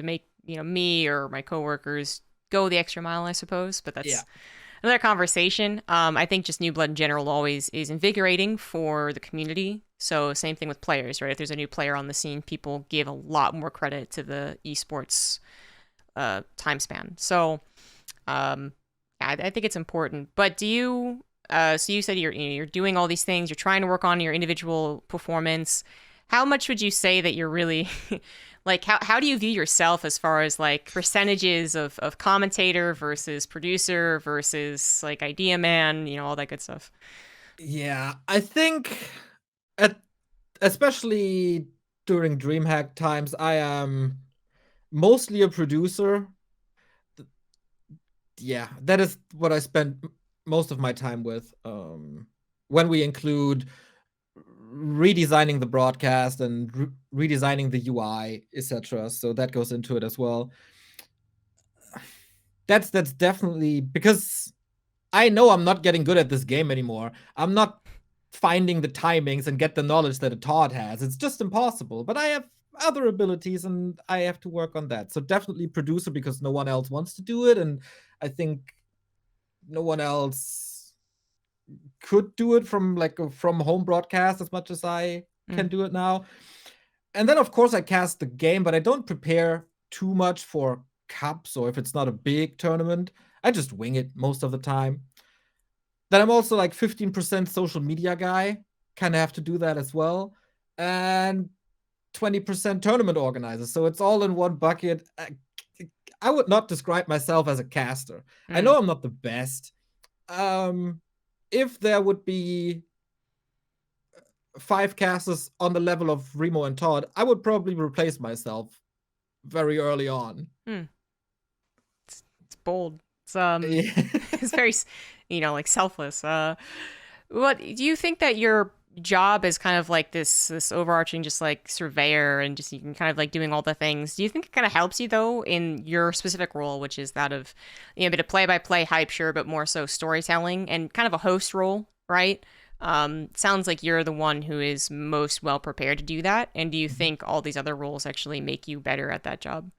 make me or my coworkers go the extra mile, I suppose. But that's another conversation. I think just new blood in general always is invigorating for the community. So same thing with players, right? If there's a new player on the scene, people give a lot more credit to the esports time span. So I think it's important. But do you? So you said you're doing all these things. You're trying to work on your individual performance. How much would you say that you're really like, how do you view yourself as far as like percentages of commentator versus producer versus like idea man, all that good stuff?
Yeah, I think especially during DreamHack times, I am mostly a producer. Yeah, that is what I spend most of my time with. When we include redesigning the broadcast and redesigning the UI, etc. So that goes into it as well. That's definitely because I know I'm not getting good at this game anymore. I'm not finding the timings and get the knowledge that a Todd has. It's just impossible. But I have other abilities and I have to work on that. So definitely producer because no one else wants to do it, and I think no one else could do it from home broadcast as much as I can do it now. And then of course I cast the game, but I don't prepare too much for cups, or if it's not a big tournament, I just wing it most of the time. Then I'm also like 15% social media guy, kind of have to do that as well, and 20% tournament organizer. So it's all in one bucket. I would not describe myself as a caster. I know I'm not the best. If there would be 5 casters on the level of Remo and Todd, I would probably replace myself very early on.
It's bold. It's it's very, like selfless. What do you think that your job is kind of like this overarching just like surveyor and just you can kind of like doing all the things? Do you think it kind of helps you though in your specific role, which is that of a bit of play-by-play hype, sure, but more so storytelling and kind of a host role, right? Sounds like you're the one who is most well prepared to do that. And do you think all these other roles actually make you better at that job?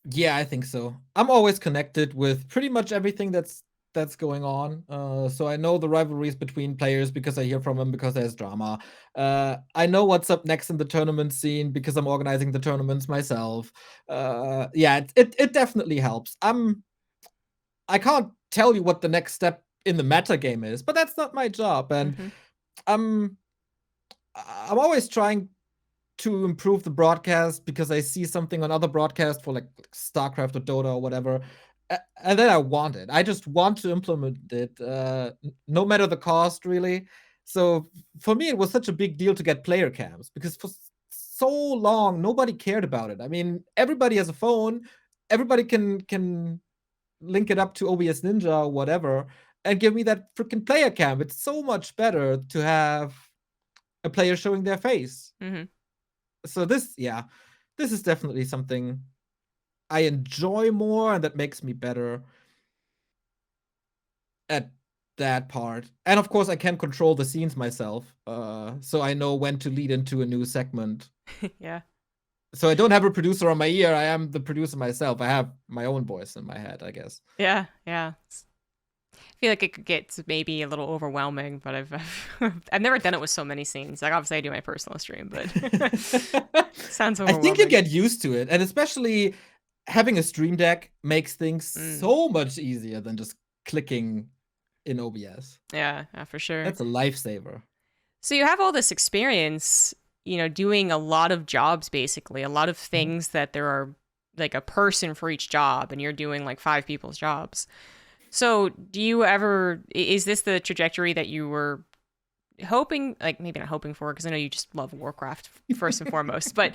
Yeah, I think so. I'm always connected with pretty much everything that's going on. So I know the rivalries between players because I hear from them because there's drama. I know what's up next in the tournament scene because I'm organizing the tournaments myself. Yeah, it definitely helps. I can't tell you what the next step in the meta game is, but that's not my job. And I'm always trying to improve the broadcast because I see something on other broadcasts for like StarCraft or Dota or whatever, and then I want it. I just want to implement it, no matter the cost, really. So for me, it was such a big deal to get player cams because for so long nobody cared about it. I mean, everybody has a phone, everybody can link it up to OBS Ninja or whatever, and give me that freaking player cam. It's so much better to have a player showing their face.
Mm-hmm.
So this is definitely something I enjoy more, and that makes me better at that part. And of course, I can control the scenes myself, so I know when to lead into a new segment.
Yeah.
So I don't have a producer on my ear. I am the producer myself. I have my own voice in my head, I guess.
Yeah. Yeah. I feel like it could get maybe a little overwhelming, but I've never done it with so many scenes. Like obviously I do my personal stream, but sounds
I
overwhelming.
think you get used to it, and especially having a stream deck makes things so much easier than just clicking in OBS.
Yeah, for sure.
That's a lifesaver.
So you have all this experience, doing a lot of jobs, basically, a lot of things that there are like a person for each job, and you're doing like 5 people's jobs. So is this the trajectory that you were hoping, like maybe not hoping for, because I know you just love Warcraft first and foremost, but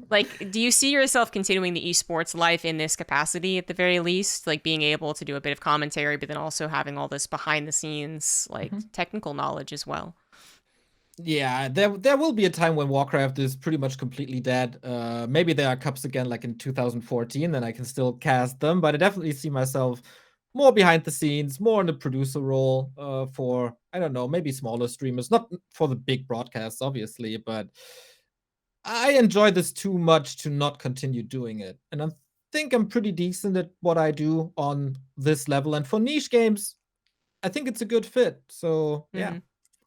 like, do you see yourself continuing the esports life in this capacity at the very least, like being able to do a bit of commentary, but then also having all this behind the scenes, like technical knowledge as well?
Yeah, there will be a time when Warcraft is pretty much completely dead. Maybe there are cups again, like in 2014, then I can still cast them. But I definitely see myself more behind the scenes, more in the producer role, for, I don't know, maybe smaller streamers, not for the big broadcasts, obviously, but I enjoy this too much to not continue doing it. And I think I'm pretty decent at what I do on this level. And for niche games, I think it's a good fit. So yeah,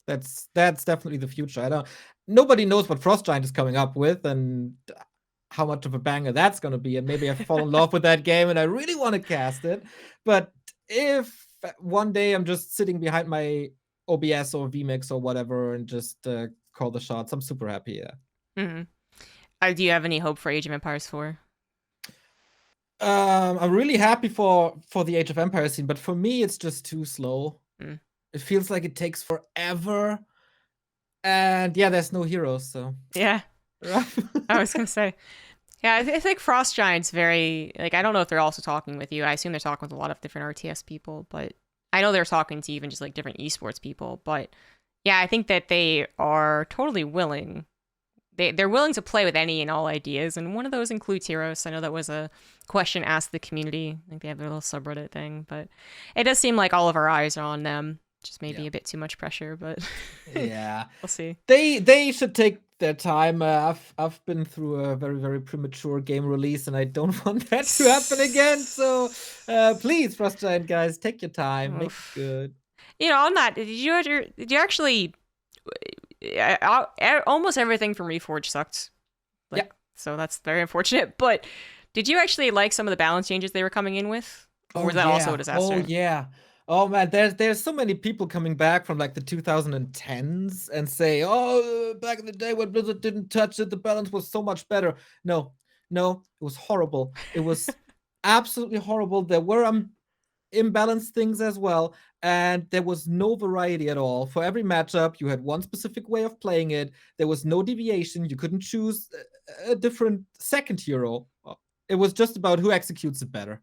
that's definitely the future. Nobody knows what Frost Giant is coming up with and how much of a banger that's going to be. And maybe I fall in love with that game and I really want to cast it. But if one day I'm just sitting behind my OBS or vMix or whatever and just call the shots, I'm super happy. Yeah.
Do you have any hope for Age of Empires 4?
I'm really happy for the Age of Empires scene, but for me, it's just too slow. It feels like it takes forever. And yeah, there's no heroes, so.
Yeah. I was going to say. Yeah, I think Frost Giant's very, like, I don't know if they're also talking with you. I assume they're talking with a lot of different RTS people, but I know they're talking to even just, like, different esports people. But yeah, I think that they are totally willing. They're willing to play with any and all ideas, and one of those includes heroes. I know that was a question asked the community. I think they have their little subreddit thing, but it does seem like all of our eyes are on them. Just maybe a bit too much pressure, but
yeah,
we'll see.
They should take their time. I've been through a very, very premature game release, and I don't want that to happen again. So please, Frost Giant guys, take your time, make it good.
On that, did you actually? Almost everything from Reforge sucked.
Yeah.
So that's very unfortunate. But did you actually like some of the balance changes they were coming in with? Or was that also a disaster?
Oh, yeah. Oh, man, there's so many people coming back from, like, the 2010s and say, oh, back in the day when Blizzard didn't touch it, the balance was so much better. No, it was horrible. It was absolutely horrible. There were imbalanced things as well, and there was no variety at all. For every matchup, you had one specific way of playing it. There was no deviation. You couldn't choose a different second hero. It was just about who executes it better.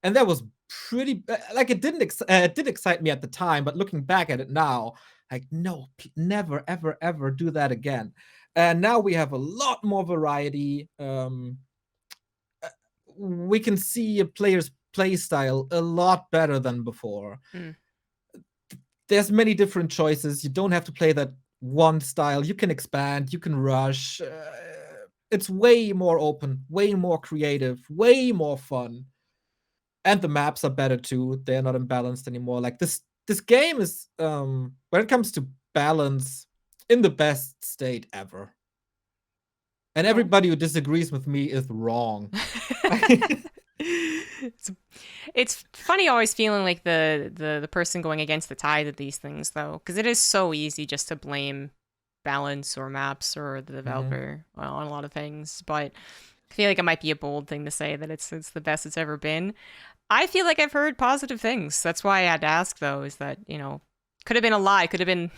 And that was pretty, like, it did excite me at the time, but looking back at it now, like, no, never, ever, ever do that again. And now we have a lot more variety. We can see a player's play style a lot better than before. There's many different choices. You don't have to play that one style. You can expand, you can rush. It's way more open, way more creative, way more fun. And the maps are better too. They're not imbalanced anymore. Like this game is, when it comes to balance, in the best state ever. And everybody who disagrees with me is wrong.
It's funny always feeling like the person going against the tide of these things, though, because it is so easy just to blame balance or maps or the
Mm-hmm.
developer on a lot of things, but I feel like it might be a bold thing to say that it's the best it's ever been. I feel like I've heard positive things. That's why I had to ask, though, is that, could have been a lie, could have been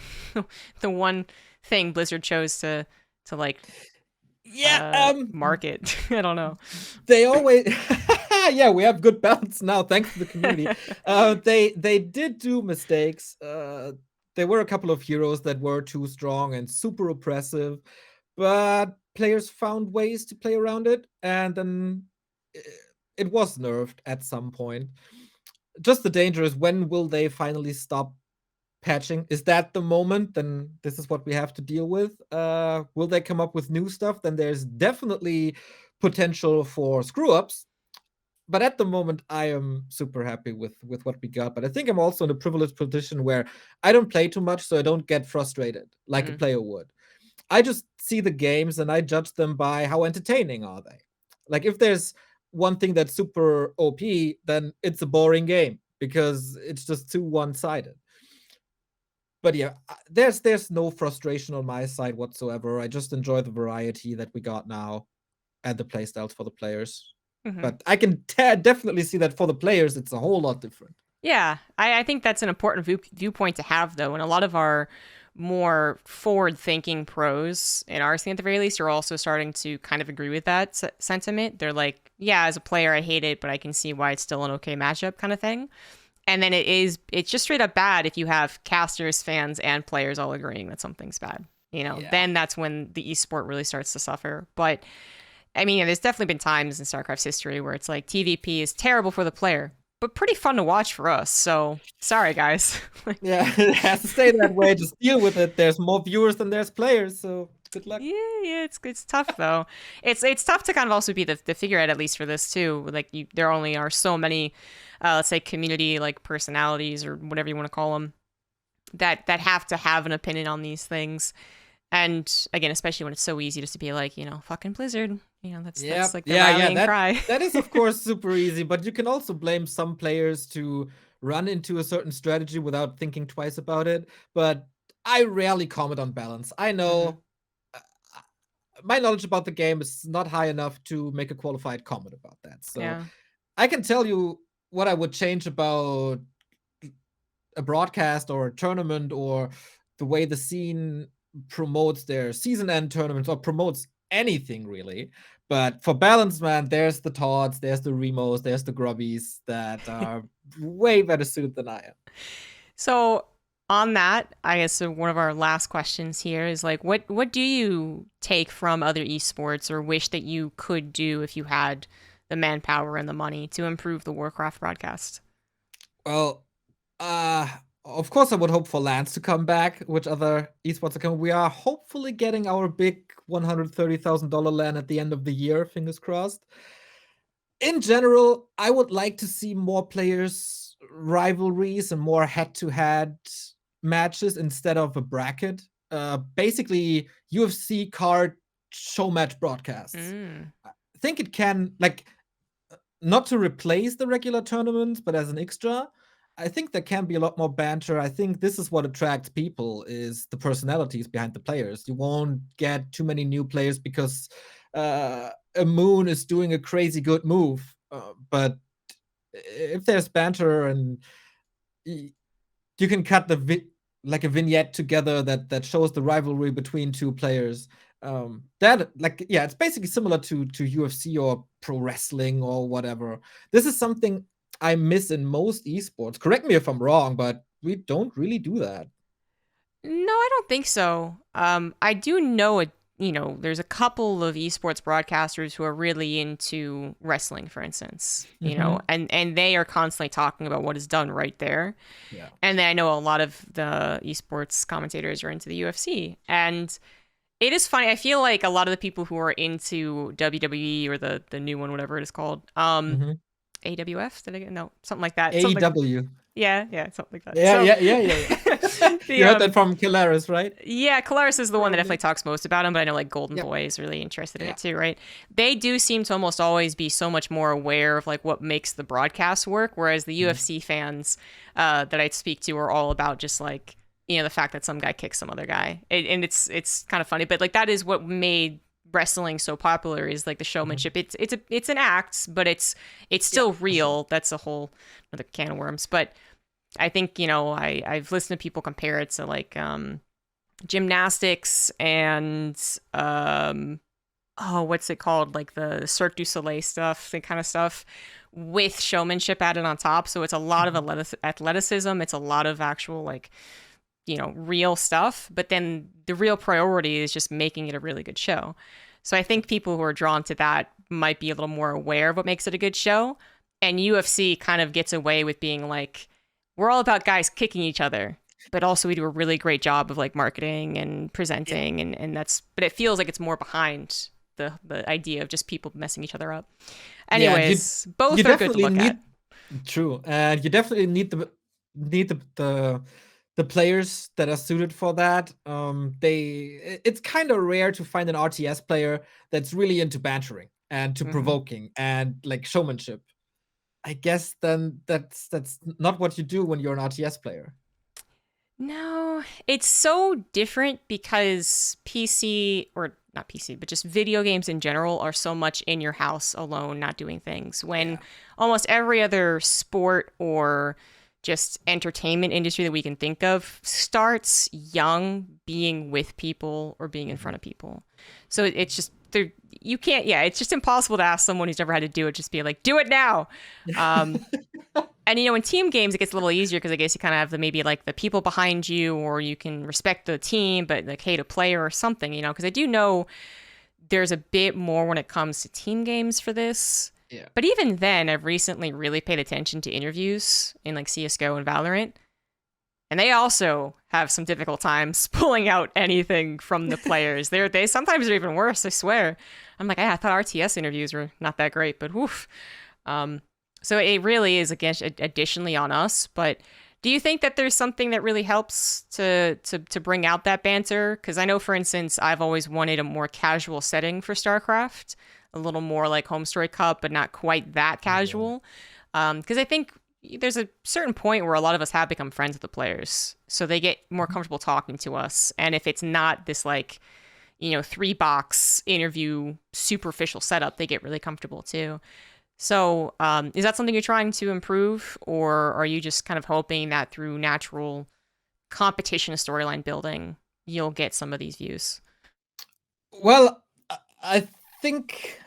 the one thing Blizzard chose to like
Yeah,
market. I don't know.
they always yeah, we have good balance now thanks to the community. They did do mistakes. There were a couple of heroes that were too strong and super oppressive, but players found ways to play around it, and then it was nerfed at some point. Just the danger is, when will they finally stop patching? Is that the moment? Then this is what we have to deal with. Will they come up with new stuff? Then there's definitely potential for screw ups. But at the moment, I am super happy with what we got. But I think I'm also in a privileged position where I don't play too much, so I don't get frustrated like a player would. I just see the games and I judge them by how entertaining are they. Like, if there's one thing that's super OP, then it's a boring game because it's just too one-sided. But yeah, there's no frustration on my side whatsoever. I just enjoy the variety that we got now and the playstyles for the players.
Mm-hmm.
But I can definitely see that for the players, it's a whole lot different.
Yeah, I think that's an important viewpoint to have, though. And a lot of our more forward-thinking pros in our scene, at the very least, are also starting to kind of agree with that sentiment. They're like, yeah, as a player, I hate it, but I can see why it's still an okay matchup kind of thing. And then it's just straight up bad if you have casters, fans, and players all agreeing that something's bad. Then that's when the esport really starts to suffer. But I mean, there's definitely been times in StarCraft's history where it's like TVP is terrible for the player, but pretty fun to watch for us. So sorry, guys.
Yeah, it has to stay that way. Just deal with it. There's more viewers than there's players, so good luck.
Yeah, it's tough though. It's tough to kind of also be the figurehead, at least for this too. Like there only are so many, let's say, community like personalities or whatever you want to call them, that have to have an opinion on these things. And again, especially when it's so easy just to be like, fucking Blizzard. That's like the rallying cry.
That is, of course, super easy, but you can also blame some players to run into a certain strategy without thinking twice about it. But I rarely comment on balance. I know my knowledge about the game is not high enough to make a qualified comment about that. So I can tell you what I would change about a broadcast or a tournament or the way the scene promotes their season end tournaments or promotes anything really. But for balance, man, there's the Todds, there's the Remos, there's the Grubbies that are way better suited than I am.
So on that, I guess one of our last questions here is like, what do you take from other esports or wish that you could do if you had the manpower and the money to improve the Warcraft broadcast?
Well, of course, I would hope for LANs to come back, which other esports are coming. We are hopefully getting our big $130,000 LAN at the end of the year, fingers crossed. In general, I would like to see more players' rivalries and more head-to-head matches instead of a bracket. Basically, UFC card show match broadcasts. I think it can, not to replace the regular tournaments, but as an extra. I think there can be a lot more banter. I think this is what attracts people, is the personalities behind the players. You won't get too many new players because a Moon is doing a crazy good move. But if there's banter and you can cut a vignette together that shows the rivalry between two players, it's basically similar to UFC or pro wrestling or whatever. This is something I miss in most esports. Correct me if I'm wrong, but we don't really do that.
No, I don't think so. I do know there's a couple of esports broadcasters who are really into wrestling, for instance, and they are constantly talking about what is done right there.
Yeah.
And then I know a lot of the esports commentators are into the UFC, and it is funny. I feel like a lot of the people who are into WWE or the new one, whatever it is called, AWF? Did I get something like that?
AEW.
Yeah, something like that.
Yeah. You heard that from Kalaris, right?
Yeah, Kalaris is the one that definitely talks most about him, but I know like Golden Boy is really interested in it too, right? They do seem to almost always be so much more aware of like what makes the broadcast work, whereas the UFC fans that I speak to are all about just like the fact that some guy kicks some other guy, and it's kind of funny, but like that is what made wrestling so popular, is like the showmanship. It's an act, but it's
Yeah,
still
for sure.
real. That's a whole other can of worms. But I think I've listened to people compare it to like gymnastics and oh, what's it called, like the Cirque du Soleil stuff, the kind of stuff, with showmanship added on top. So it's a lot of
Mhm.
athleticism. It's a lot of actual like real stuff, but then the real priority is just making it a really good show. So I think people who are drawn to that might be a little more aware of what makes it a good show. And UFC kind of gets away with being like, we're all about guys kicking each other, but also we do a really great job of like marketing and
Yeah,
presenting, and that's, but it feels like it's more behind the idea of just people messing each other up.
yeah, and
Anyways,
you
both are good to
definitely
look at.
need true, and you definitely need the players that are suited for that. It's kind of rare to find an RTS player that's really into bantering and to
Hmm.
provoking and like showmanship. I guess then that's not what you do when you're an RTS player.
No, it's so different because PC, or not PC, but just video games in general are so much in your house alone, not doing things. When
Yeah.
almost every other sport or just entertainment industry that we can think of starts young, being with people or being in
Mhm.
front of people. So it's just there. You can't. Yeah, it's just impossible to ask someone who's never had to do it. Just be like, do it now. Um, and in team games it gets a little easier because I guess you kind of have the maybe like the people behind you, or you can respect the team but like hate a player or something, because I do know there's a bit more when it comes to team games for this.
Yeah.
But even then, I've recently really paid attention to interviews in like CS:GO and Valorant, and they also have some difficult times pulling out anything from the players. They sometimes are even worse, I swear. I'm like, I thought RTS interviews were not that great, but woof. Um, so it really is, again, additionally on us. But do you think that there's something that really helps to bring out that banter? Because I know, for instance, I've always wanted a more casual setting for StarCraft, a little more like Home Story Cup, but not quite that
Yeah.
casual. Because I think there's a certain point where a lot of us have become friends with the players, so they get more
Mhm.
comfortable talking to us. And if it's not this like 3 box interview superficial setup, they get really comfortable too. So, is that something you're trying to improve, or are you just kind of hoping that through natural competition and storyline building, you'll get some of these views?
Well, I think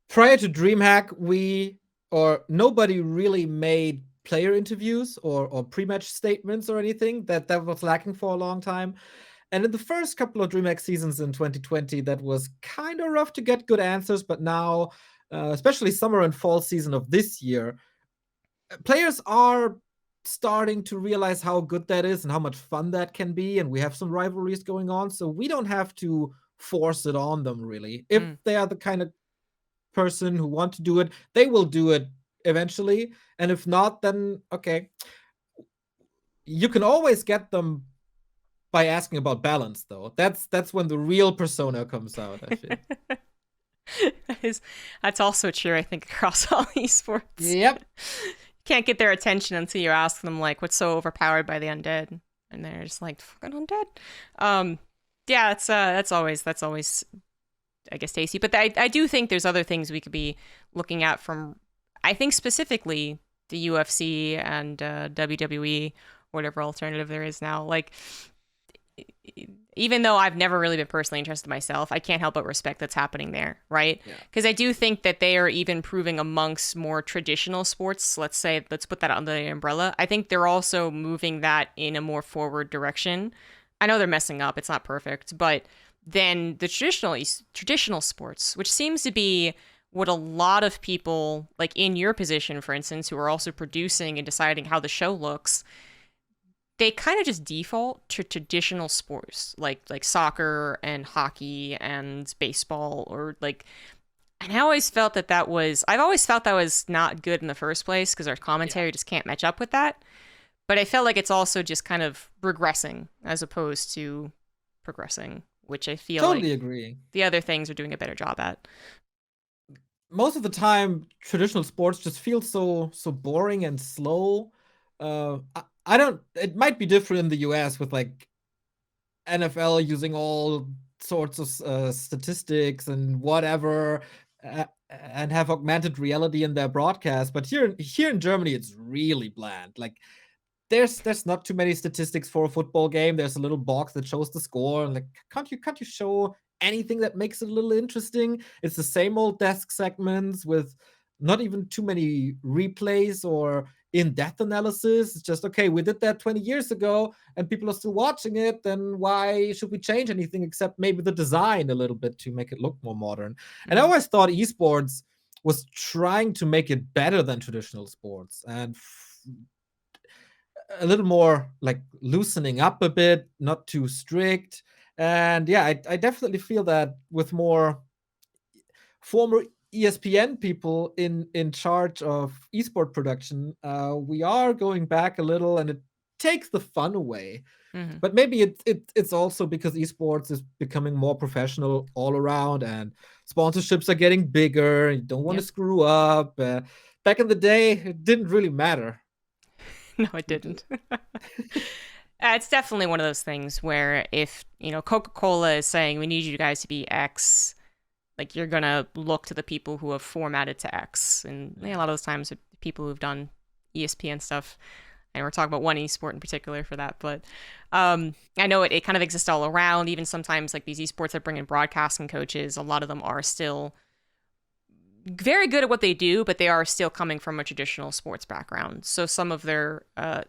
prior to DreamHack, we or nobody really made player interviews or pre-match statements or anything. That was lacking for a long time. And in the first couple of DreamHack seasons in 2020, that was kind of rough to get good answers. But now, especially summer and fall season of this year, players are starting to realize how good that is and how much fun that can be. And we have some rivalries going on, so we don't have to force it on them really. If
Mm.
they are the kind of person who want to do it, they will do it eventually. And if not, then okay. You can always get them by asking about balance, though. That's when the real persona comes out, I feel.
that is, that's also true, I think, across all esports.
Yep.
Can't get their attention until you ask them like, what's so overpowered by the undead, and they're just like, fucking undead. Um, yeah, that's always I guess tasty. But I do think there's other things we could be looking at from, I think specifically the UFC and WWE, whatever alternative there is now. Like, even though I've never really been personally interested myself, I can't help but respect that's happening there, right?
Yeah.
Because I do think that they are even proving amongst more traditional sports. Let's put that under the umbrella. I think they're also moving that in a more forward direction. I know they're messing up; it's not perfect, but then the traditional sports, which seems to be what a lot of people like in your position, for instance, who are also producing and deciding how the show looks, they kind of just default to traditional sports like soccer and hockey and baseball, or like, and I've always felt that was not good in the first place because our
Yeah.
commentary just can't match up with that. But I felt like it's also just kind of regressing as opposed to progressing, which I feel like
Totally agree.
the other things are doing a better job at.
Most of the time, traditional sports just feel so boring and slow. I don't. It might be different in the US with like NFL using all sorts of statistics and whatever, and have augmented reality in their broadcast. But here in Germany, it's really bland. Like there's not too many statistics for a football game. There's a little box that shows the score. Like can't you show anything that makes it a little interesting? It's the same old desk segments with not even too many replays or in-depth analysis. It's just, okay, we did that 20 years ago and people are still watching it, then why should we change anything except maybe the design a little bit to make it look more modern? Mm-hmm. And I always thought esports was trying to make it better than traditional sports and a little more like loosening up a bit, not too strict. And yeah, I definitely feel that with more former ESPN people in charge of esport production, we are going back a little, and it takes the fun away. Mm-hmm. But maybe it's also because esports is becoming more professional all around, and sponsorships are getting bigger. You don't want to screw up. Back in the day, it didn't really matter.
No, it didn't. It's definitely one of those things where if, Coca-Cola is saying we need you guys to be X, like you're going to look to the people who have formatted to X. And a lot of those times people who've done ESPN stuff, and we're talking about one esport in particular for that. But I know it kind of exists all around. Even sometimes like these esports that bring in broadcasting coaches, a lot of them are still very good at what they do, but they are still coming from a traditional sports background. So some of their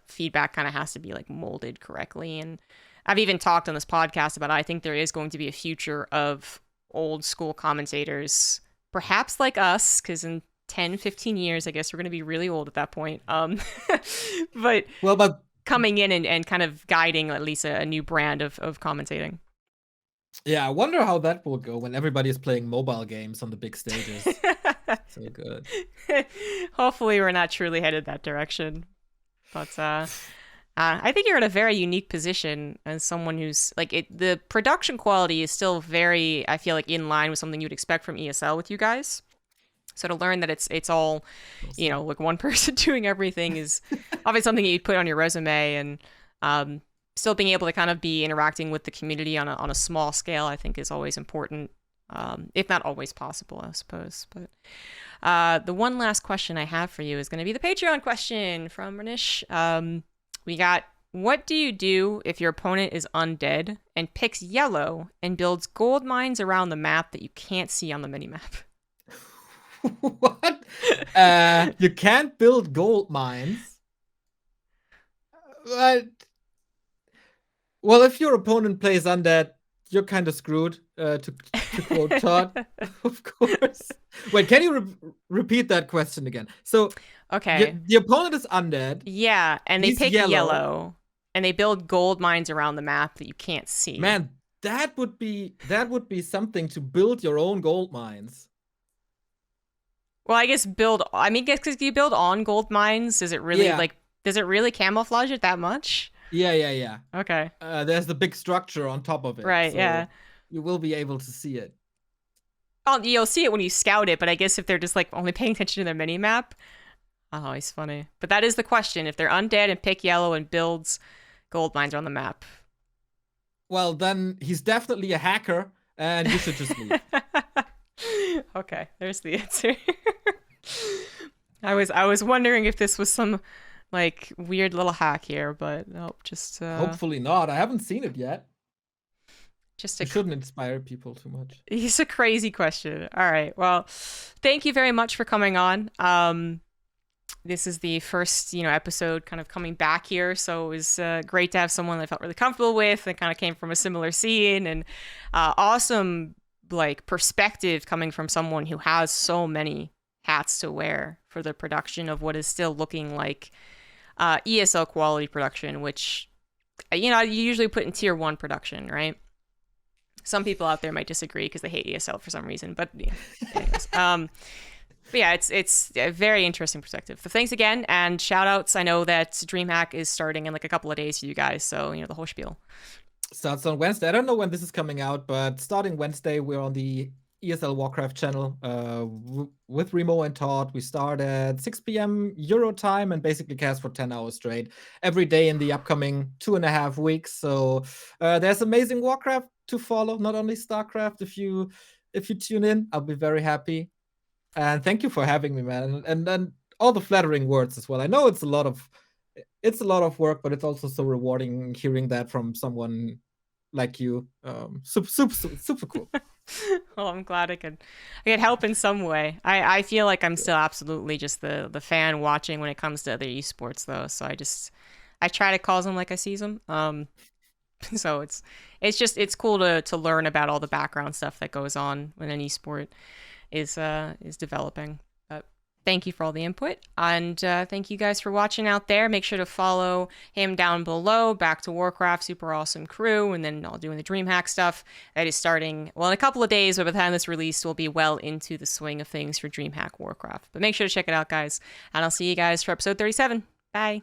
feedback kind of has to be like molded correctly. And I've even talked on this podcast about I think there is going to be a future of old school commentators, perhaps like us, because in 10, 15 years, I guess we're going to be really old at that point. But coming in and kind of guiding at least a new brand of commentating.
Yeah, I wonder how that will go when everybody is playing mobile games on the big stages. So good.
Hopefully we're not truly headed that direction. But I think you're in a very unique position as someone who's like the production quality is still very, I feel like, in line with something you'd expect from ESL with you guys. So to learn that it's all, like one person doing everything is obviously something you'd put on your resume, and still being able to kind of be interacting with the community on a small scale, I think is always important, if not always possible, I suppose. But the one last question I have for you is going to be the Patreon question from Renish. We got, what do you do if your opponent is undead and picks yellow and builds gold mines around the map that you can't see on the minimap?
What? You can't build gold mines? What? Well, if your opponent plays undead, you're kind of screwed, to quote Todd, of course. Wait, can you repeat that question again? So,
okay,
the opponent is undead.
Yeah, and they pick yellow, and they build gold mines around the map that you can't see.
Man, that would be something, to build your own gold mines.
Well, I guess because you build on gold mines, does it really camouflage it that much?
Yeah.
Okay.
There's the big structure on top of it.
Right, so yeah.
You will be able to see it.
Oh, you'll see it when you scout it, but I guess if they're just like only paying attention to their mini-map, it's funny. But that is the question. If they're undead and pick yellow and builds gold mines on the map.
Well, then he's definitely a hacker, and you should just leave.
Okay, there's the answer. I was wondering if this was some like weird little hack here, but nope, just
hopefully not. I haven't seen it yet.
It
shouldn't inspire people too much.
It's a crazy question. All right, well, thank you very much for coming on. This is the first episode kind of coming back here, so it was great to have someone I felt really comfortable with that kind of came from a similar scene, and awesome like perspective coming from someone who has so many hats to wear for the production of what is still looking like ESL quality production, which you usually put in tier 1 production, right? Some people out there might disagree because they hate ESL for some reason, but yeah. Anyways, but yeah, it's a very interesting perspective. So thanks again, and shout outs. I know that DreamHack is starting in like a couple of days for you guys, so the whole spiel.
Starts on Wednesday. I don't know when this is coming out, but starting Wednesday, we're on the ESL Warcraft channel with Remo and Todd. We start at 6 p.m. Euro time and basically cast for 10 hours straight every day in the upcoming 2.5 weeks. So there's amazing Warcraft to follow, not only StarCraft. If you tune in, I'll be very happy. And thank you for having me, man. And all the flattering words as well. I know it's a lot of work, but it's also so rewarding hearing that from someone like you. Super cool.
Well, I'm glad I could help in some way. I feel like I'm still absolutely just the fan watching when it comes to other esports though. So I try to call them like I sees them. So it's cool to learn about all the background stuff that goes on when an esport is developing. Thank you for all the input, and thank you guys for watching out there. Make sure to follow him down below, Back2Warcraft, super awesome crew, and then I'll doing the DreamHack stuff that is starting, well, in a couple of days, but by the time this release, we'll be well into the swing of things for DreamHack Warcraft. But make sure to check it out, guys, and I'll see you guys for episode 37. Bye.